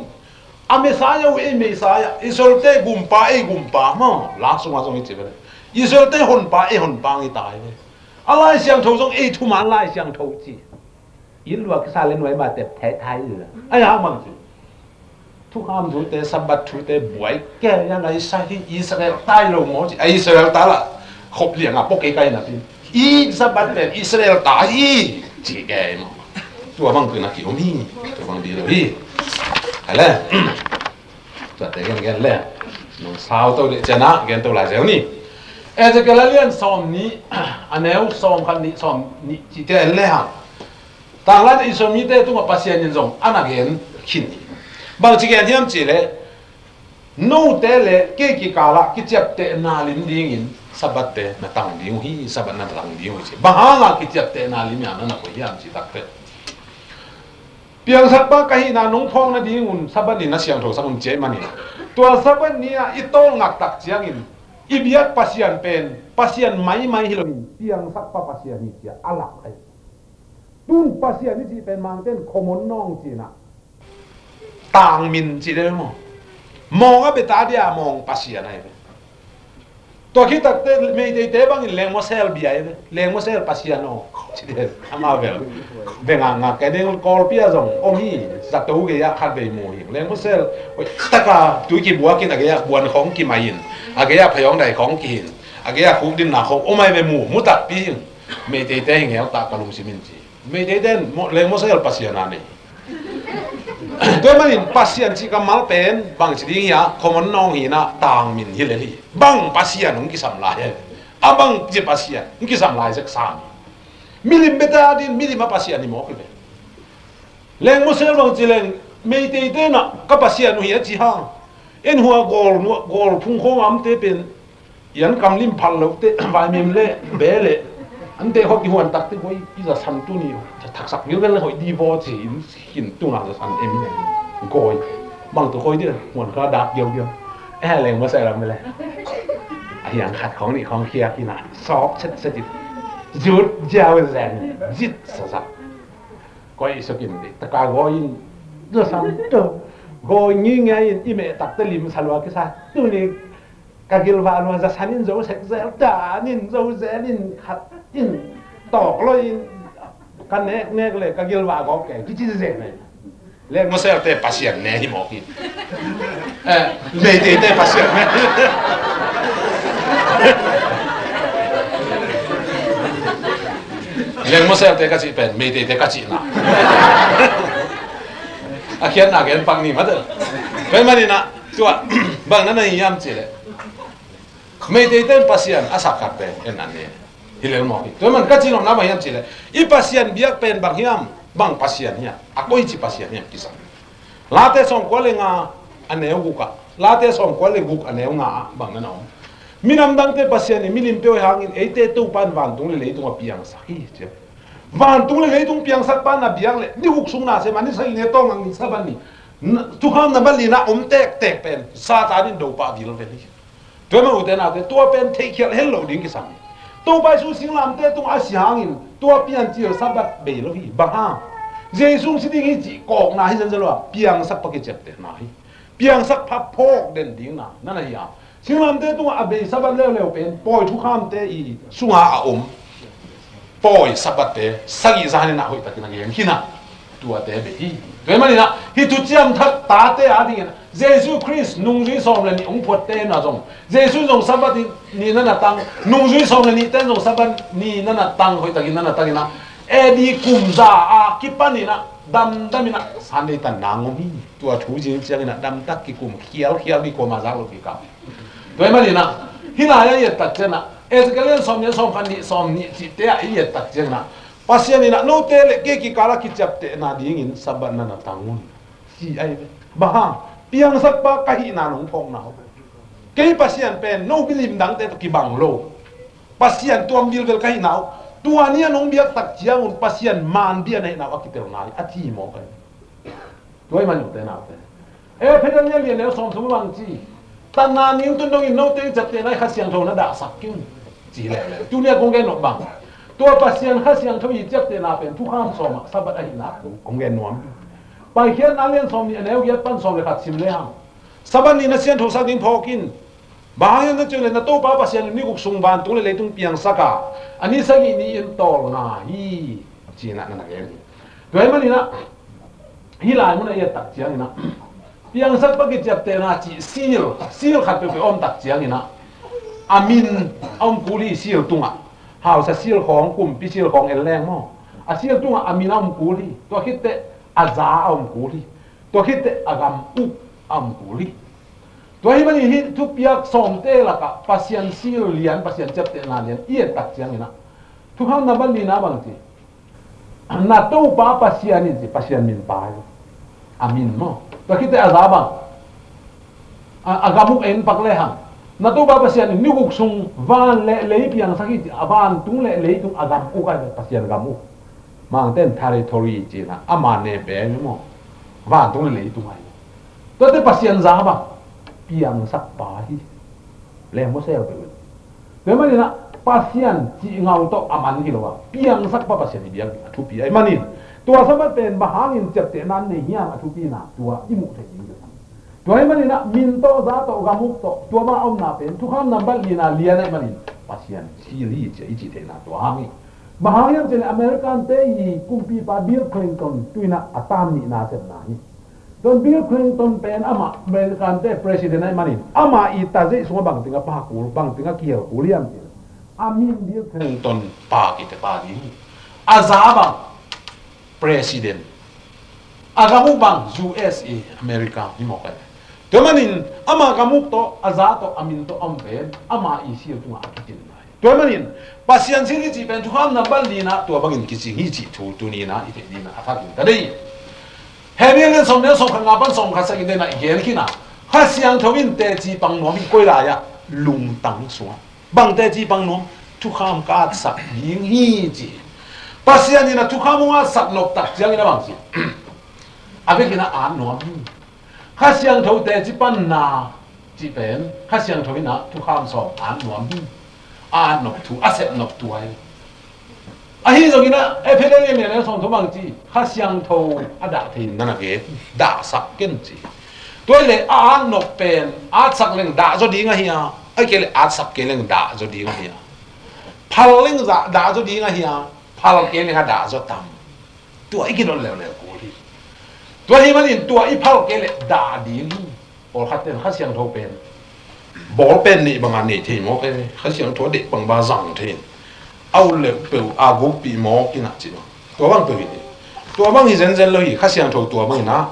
อเมซายาเอเมซายาอิสราเอลเตกุมปากุมปามาลาสุมาจงอิจิเบลอิสราเอลเตฮอนปาอิตายเลยอะไรเสียงทูจงทุมันอะไรเสียงทูจีอิลวกซาเลนไว้มาแต่แท้ไทยเลยไอ้ฮามันจีทุกคำทูเตสับบัตทูเตบวยแกยังไงใช่ที่อิสราเอลตายลงหมดอิสราเอลตายละขบเลี้ยงอ่ะพวกไกลๆนะพี่อิสับบัตเป็นอิสราเอลตายจีแกมั้งตัวบางคนนักกิโลมีตัวบางดีเลยอะไรตัวแต่กันเลยน้องสาวตัวเด็กชนะกันตัวหลายเจ้านี่จะกันเรื่องซ้อมนี้อันนี้ซ้อมคันนี้ซ้อมนี้ที่เตะเลยฮะต่างร้านอิสมีเตะตัวปัสยานินจงอันนั้นกันขินบางทีกันที่มันจีเลยนู่เตะเลยเกี่ยกาละกิจเตะนาลิมดิ้งสับเตะมาตั้งดิ้งฮีสับนั่นตั้งดิ้งฮีบางฮะกิจเตะนาลิมอย่างนั้นนะก็ยังจีตักเตะเพียงสักบ้างก็ให้นานุ่งทองนั่นดิ้งอุ่นสับนี่น่าเสียงโถสับอุ่นเจมันนี่ตัวสับนี่อีโต้งักตักเสียงอินอีเบียดปัสยานเป็นปัสยานไม่ฮิโลนิเพียงสักปัสยานนี่เสียอะไรตุนปัสยานนี่จีเป็นมังเต้นขมนน้องจีน่ะต่างมินจีได้มั้งมองก็ไปตาเดียมองปัสยานไหนตัวคิดตักเต้ไม่ได้เต้บางอินเลงโมเซลบีไอเลงโมเซลปัสยานน้องจีได้อามาเวลเบงงาแกเด้งกอลเปียจงโอ้ฮีสักตัวเกียร์ขัดไปมูหิเลงโมเซลตะกาตุยกีบัวกินอะไรบัวของกิมายินอะไรพยองใดของกินอะไรคุกดินหนักของโอ้ไม่ไปมูมุตัดปีไม่ได้เต้เหี้ยตากระลุงซิมินจี me de den le mo sel pasian ani tôi manin pasian chi kamal pen bang chi ding ya common nong hi na tang min hi le li bang pasian ung ki sam lai abang je pasian ung ki sam lai sak sam milim beta din milim pasian ni mo ke leng mo sel bang chi leng me de de na ka pasian hi chi ha en hua gol phung khom am te pen yan kam lim phal lo te vai mim le be le anh te hok ki huan tak te hoi iza san tu ni thak sak mil vel hoi di bo chi hin tu na san em ni goi bang tu hoi đi huan ka dak yo yo leng ma sai lam le yang khat khong ni khong khia ki na sop chet chet jut jaw zen jit sa sa koi so kin de ta ka goi zo san tu goi ni ngai i me tak te lim salwa ki sa tu ni kagil va no za sanin zo sek zel ta nin zo zelin khat in tọc lôi căn nè le kagil va có cái chi ze này le mo se te pasien ne hi mo ki me te pasien ne le mo se te ka chi pen me te ka chi na a kian na gen pang ni ma de pen ma ni na tua bang na na yam chi le me te pasien asak ka pe en an ne hilel mo ki to man ka chi nom na ba yam chi le I pasien biak pen bang hiam bang pasien ya akoi chi pasien ya kisa la te song ko le nga aneu gu ka la te song ko le gu aneu nga bang na no minam dang te pasien ni milim pe hangin e te tu pan wang tung le tung piang sa hi che wang tung le tung piang sa pan na biak le ni huk sung na se mani sai ne tong ang sa ban ni tu kham na bali na tek pen sa ta din do pa vil ve ni to ma u te na te to pen take care hello ding ki sam tu bai su sing lam te tung a si hangin tua pian chi sa bat be lo hi ba ha Jesus si ding chi kok na hi jan lo piang sak pa ki chep te na hi piang sak pha phok den ding na na na ya sing lam te tung a be sa bat le pen poi thu kham te I sunga a poi sa bat te sagi za na hoi ta ki na gem hi na tua te be hi to ma ni na hi tu chiam thak ta te a ding na Jesus Christ nung ji som le ni ong phot te na jong Jesus jong sabat ni na tang nung ji som le ni ten jong sabat ni na tang hoi ta ki na ta ki na e di kum za a ki pa ni na dam ina san de tan na ngom hi tua thu ji chiang ina dam tak ki kum khial ki ko ma za lo ki ka to ma ni na hi na ya ye tak chen na e se galen som ni chi te a ye tak chen na pasien ni na no te le ke ki kala ki chap te na ding in sabat na tangun si ai ba ha piang sak pa kahi na nong phong na ke pasien pen no bilim dang te ki bang lo pasien tuam bil vel kahi na tua ni nong biak tak chiang un pasien man dia nei na akitel na ati mo ka toi man te na te e pedal ni le ne som som bang chi tan na ning tun dong in no te chat te nai khasiang tho na da sak kyun chi le tu ne kong gen no bang tua pasien khasiang tho yi chat te na pen tu kham som sabat ai na kong gen nom pai khian na len som ni aneu ge pan som le khat sim le hang saban ni na sian tho sa ding phokin bahang na chule na to pa pasien ni guk sung ban tu le tung piang saka ani sagi ni in tol na hi china na ge to ai mani na hi lai mun ai tak chiang na piang sak pa ki chap te na chi sil khat pe om tak chiang na amin om kuli sil tunga hau sa sil khong kum pi sil khong el leng mo a sil tunga amin om kuli to khit te aza om kuli to khit te agam u om kuli to hi mani hi tu piak som te la ka pasien sil lian pasien chap te na lian ie tak chiang ina tu kham na ban ni na bang ti na to pa pasien ni pasien min pa amin mo to khit te aza bang agamu en pak le hang na to ba pasien ni guk sung van le piang sakhi aban tung le tung agam u ka pasien gamu mang ten territory chi na amane be mo van tung le tung ai to te pasien za ba piang sak pa hi le mo se be mani na pasien chi ngau to aman hi lo piang sak pa pasien ni biang thu pi ai manin tua sama pen bahangin chap te nan ne hiam thu pi na tua imu the hi to ai mani na min to za to gamuk to tua ma om na pen thu kham na bal li na lian ai manin pasien si li che chi te na to hangi bahangin che American te hi kumpi pa Bill Clinton tuina atam ni na se na hi don Bill Clinton pen ama American te president ai manin ama itaze so bang tinga pa ku bang tinga kiel kuliam amin Bill Clinton pa ki te pa di azaba president agamu bang USA America ni mo kai to manin ama kamuk to aza to amin to amben ama isi tu nga kitin nai to manin pasian sini ji ben tu ham na bal ni na to bangin kisi hi ji tu tu ni na ite ni na athak ta dei hebian le som ne som khanga ban som kha sa ki na igen ki na ha siang thawin te ji bang no mi koi la ya lung tang suwa bang te ji bang no tu ham ka sak ying hi ji pasian ni na tu ham wa sak nok tak jiang ina bang ji abe kina an no ha siang thau te ji pan na ji ben ha siang thawin na tu ham so an no an nok tu asep nok tu ai a hi zo kina e phele le ne song tho bang ji ha siang thau ada thin na ke da sak ken ji tôi lệ ăn nộp bền ăn sắc lên đã cho đi ngay hia ấy cái lệ ăn sắc cái lên đã cho đi ngay hia phal lên đã cho đi ngay hia phal cái lên đã cho tam tôi ấy cái đó lệ cố đi tôi hi mà nhìn tôi ấy phal cái lệ đã đi đi bỏ khát tiền khát xiang thâu bền bỏ bền này bằng anh này thì mò cái khát xiang thâu để bằng ba rằng thì ao lệ bèo à gốc bị mò cái nào chứ tôi bằng bèo gì tôi bằng thì dân lâu thì khát xiang thâu tôi bằng na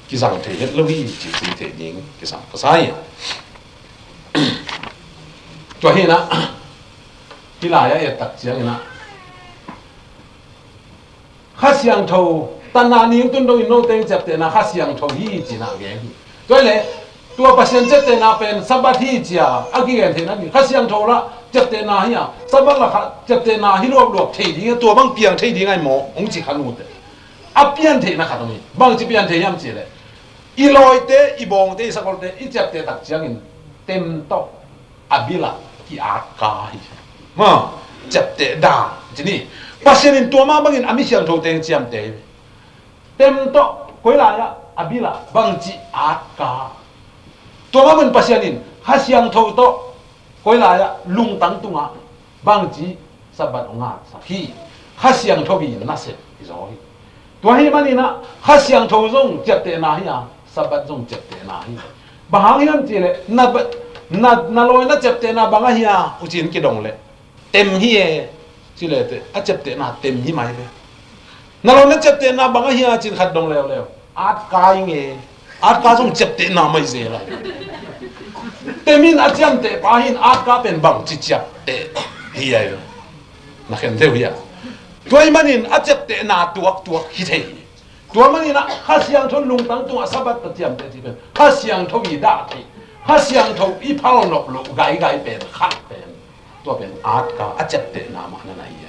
cái rằng thể hiện lâu hi chỉ thể những cái rằng có sai cho hiện á cái lại ấy đặc trưng na khát xiang thâu tan na niệm tuân đôi nô tên chập tên na khát xiang thâu hi chỉ na cái tôi lệ tua pasien chập tên na pen sabat hi chỉ à cái cái thế na khát xiang thâu la chập tên na hi à sabat la chập tên na hi luộc thể đi tua băng piang thể đi ngay mò ông chỉ khăn nút à piang thể na khát đâu băng chỉ piang thể yam chỉ lệ i loi te i bong te sakol te i chap te tak chiang in tem to abila ki a ka hi ma chap te da chini pasien in tua ma bangin ami siang tho te chiam te tem to koi la ya abila bang chi a ka tua ma ben pasien in ha siang tho to koi la ya lung tang tunga bang chi sabat nga sa hi ha siang tho bi na se izoi tua hi mani na ha siang tho zong chap te na hi ya sabat zong chep te na hi bahang hiam chi le na loi na chep te na banga hiya uchin ki dong le tem hi e chi le te a chep te na tem hi mai le na loi na chep te na banga hiya chin khat dong le at kai nge at ka zong chep te na mai ze la temin a cham te pa hin at ka pen bang chi chep te hi ai na khen te hiya toy manin a chep te na tuak hi theตัวมันนี่นะข้าเสียงทนลุงตั้งตัวสับตะเจียมแต่ที่เป็นข้าเสียงทวีด่าที่ข้าเสียงทวีพาวน์บลูไกเป็นขัดเป็นตัวเป็นอาร์ตก็อาจจะเตะนามันนั่นไง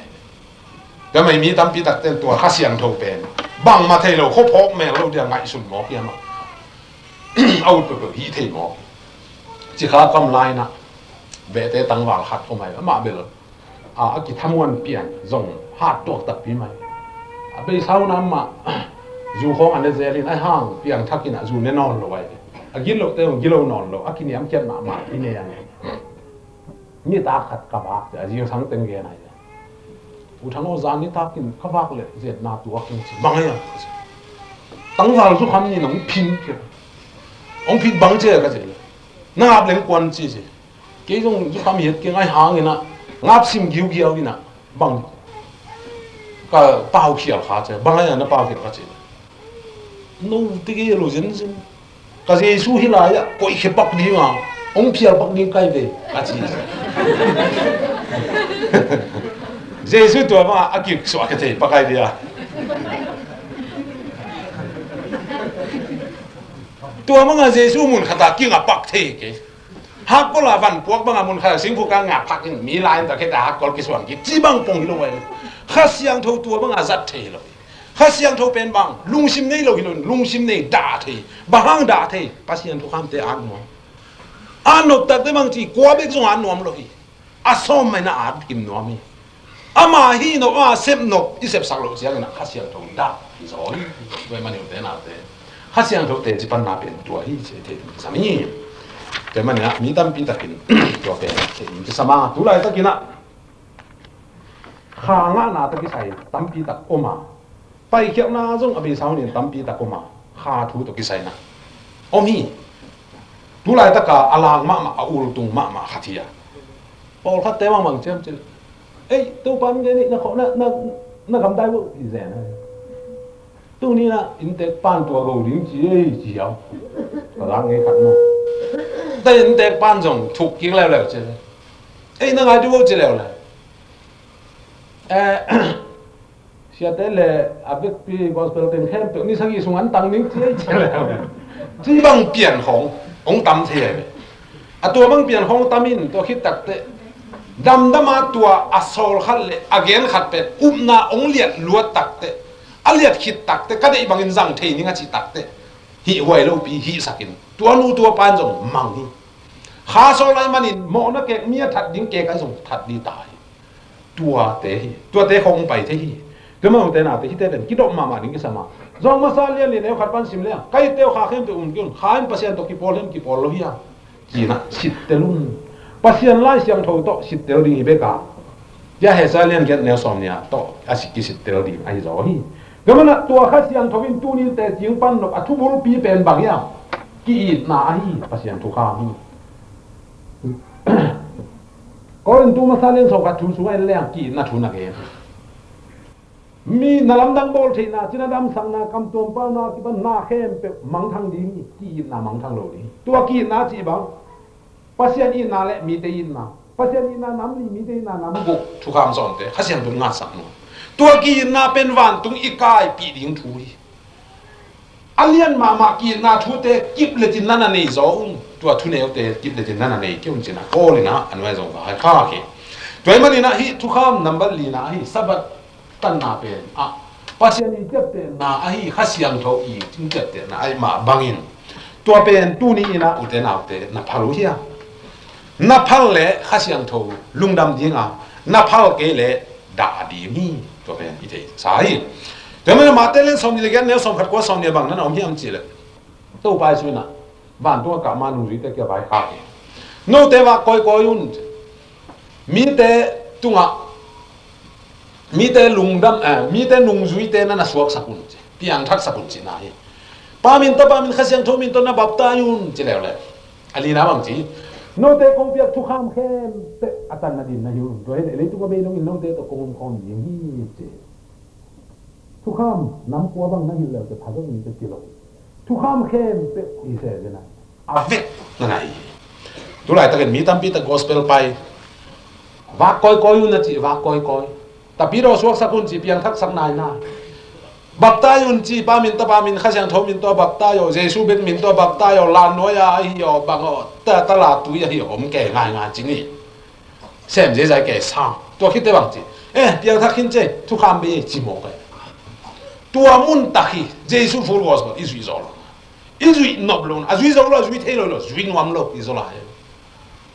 แต่ไม่มีตั้มปีตัดเต็มตัวข้าเสียงทวีเป็นบางมาเทโลเขาพกแม่เราเดียงไงสุดหมอกยังมาเอาไปเปิดฮีเทหมอกจีข้ากำไรนะเบเตตั้งวางขัดทำไมมาเบลกิทำวันเปลี่ยนส่งหาตัวตัดปีใหม่ไปเช้าน้ำมาอยู่ห้องอันเดเซลินไอห้างเพียงทักกินอ่ะอยู่แน่นอนเลยกินโลเตงกินโลนอนโลกินยำเจ็ดหมาที่เนี่ยยังไงนี่ตาขัดกระบะแต่ยิ่งทั้งเต็งเกนอะไรอุทังโอซานี่ตากินกระบะเลยเจ็ดนาตัวกินบางอย่างตั้งวาลุกคำนี่น้องพิมพ์เกี่ยวน้องพิมพ์บางเจ้าก็เจ๋เลยนับเลี้ยงกวนจีสิเกี่ยงลุกคำเหตุเกี่ยงไอห้างนี่นะนับซิมเกี่ยวนี่นะบางก็เป่าเขียวขาเจ้บางอย่างนะเป่าเขียวขาเจ้นู่นที่กี่รู้จังสิก็เจสู้ฮิลายะก็อีกปักดิ้งอ่ะองค์เพียรปักดิ้งใกล้ไปก็จีเจสู้ตัวมาอากิสวะกันเถอะปักใกล้เดียตัวมันก็เจสู้มุนขตากิ้งอ่ะปักเถอะกี่ฮักก็ลาวันพวกบางมุนขตาสิงผู้กางอ่ะปักกินมีลายแต่แค่ตาฮักก็กิสวงกี่จีบังปงฮิโลไว้ข้าเสียงทูตัวบางอาจัดเถอะเลยข้าเสียงทูเป็นบางลุงซิมนี่เราฮิโลลุงซิมนี่ด่าเถอะบางด่าเถอะภาษาทุกคำเตะอ่านหมดอ่านนกแต่บางทีกลัวไปส่งอ่านนวมเลยอาสมไม่น่าอ่านกินนวมีอามาฮีนกอาเสพนกอีเสพสักโลเสียงนะข้าเสียงทูด่าสอยด้วยมันอยู่แต่นาเตะข้าเสียงทูเตะจีปันนาเป็นตัวฮีเตะสามีแต่มันเนี่ยมีตั้มปีตะกินตัวเป็นจะสมาตุลายตะกินอะข้างหน้าตะกี้ใส่ตั้มปีตะโอมาไปเขียวนาจงอภิสาวเนี่ยตั้มปีตะโอมาข้าทูตะกี้ใส่นะโอมีตุลายตะกาอลางมาอูรุตุงมาขัดที่อะพอขัดเตะบางเจ้าเอ้ยตัวปันแกนี่นะเขาน่ะคำได้ว่าอีแสน tu ni na in te pan tua go ling chi ei chi ao ka lang ngai khat mo ta in te pan jong thuk ki leo leo che ei na ngai du che leo la sia te le avec pi gospel ten khem tu ni sang i sung an tang ning chi ei che leo chi bang pian hong tam the a tua bang pian hong tamin to khit tak te dam dama tua asol khat le again khat pe na ong liat luat tak te aliat khit tak te ka dei bangin jang thei ninga chi tak te hi hoi lo pi hi sakin tua nu tua pan jong mang hi kha so lai manin mo na ke mia that ding ke ka jong that di tai tua te hong pai the hi ke ma te na te hi te den ki dok ma ding ki sama jong ma sa lian le khat pan sim le kai te kha khem te kyun khain pasien to ki pol lo hi chi na sit te lun pasien lai siang tho to sit te ding hi be ka ya he sa lian get ne som nia to asik ki sit te ding ai zo hi gamana tua kha siang thovin tu ni te jing pan no athu bul pi pen bang ya ki na hi pasian thu kha hi koin tu masalen so ka thu su ai leng ki na thu na ge mi nalam dang bol thina china dam sang na kam tom pa na ki ban na khem pe mang thang ding ki na mang thang lo ni tua ki na chi bang pasian i na le mi te in na pasian i na nam ni mi te na nam bu thu kham son te khasian tu nga sak no tua ki na pen van tung ikai pi ding thui alian ma ki na thu te kip le tin nana nei zo tua thu ne te kip le tin nana nei kyung china ko le na anwai zo ga kha ke toy mani na hi thu kham number li na hi sabat tan na pen a pasian ni tep te na a hi khasiang tho i ting tep te na ai ma bangin tua pen tu ni ina u te na phalu hia na phal le khasiang tho lungdam dinga na phal ke le da di mi to pen i te sai te me ma te len som ni le gan ne som khat ko som ne bang na om hiam chi le to bai su na van to ka ma nu ri te ke bai kha ke no te wa koi yun mi te tunga mi te lungdam mi te nung zui te na suak sakun chi piang thak sakun chi na hi pa min khasiang tho min to na bap ta yun chi le le ali na bang chi no te kong piak thu kham khem te atan na din na yun to le tu ko be nong no te to kong yeng hi che thu kham nam ko bang na hi le te tha do ni te ti lo thu kham khem te i se de na ave na nai tu lai ta gen mi tam pi ta gospel pai va koi yun na chi va koi ta pi ro suak sakun chi piang thak sak nai na bap ta yun chi pa min khasiang tho min to bap ta yo jesu bet min to bap ta yo lan no ya hi yo bang o ta la tu ya hi om ke ngai chi ni sem je zai ke sa to khit te bang chi piang thak hin che thu kham be chi mo ke tua mun ta hi jesu full gospel is result is we no blown as we zo lo as we te lo zui nwam lo is la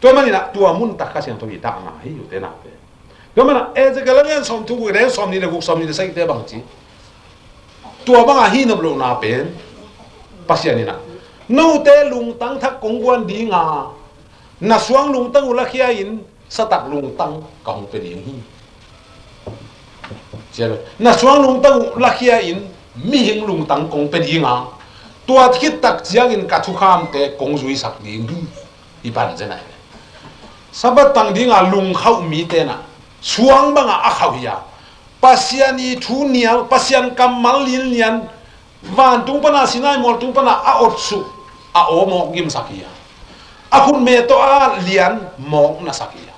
to mani na tua mun ta khasiang tho ta na hi yo te na pe to mana je ga la som tu ge som ni le gu som ni le sai te bang chi tua bang a hi nam lo na pen pasian ni na no te lung tang thak kong wan di nga na suang lung tang ula khia in satak lung tang kong pe ding hi che na suang lung tang ula khia in mi hing lung tang kong pe ding nga tua khit tak chiang in ka thu kham te kong zui sak ding hi i pan je nai sabat tang ding a lung khau mi te na suang bang a khau ya pasian i thu nial pasian kamal lin lian van tung pana sinai mol tung pana a otsu a o mo gim sakia a khun me to a lian mo na sakia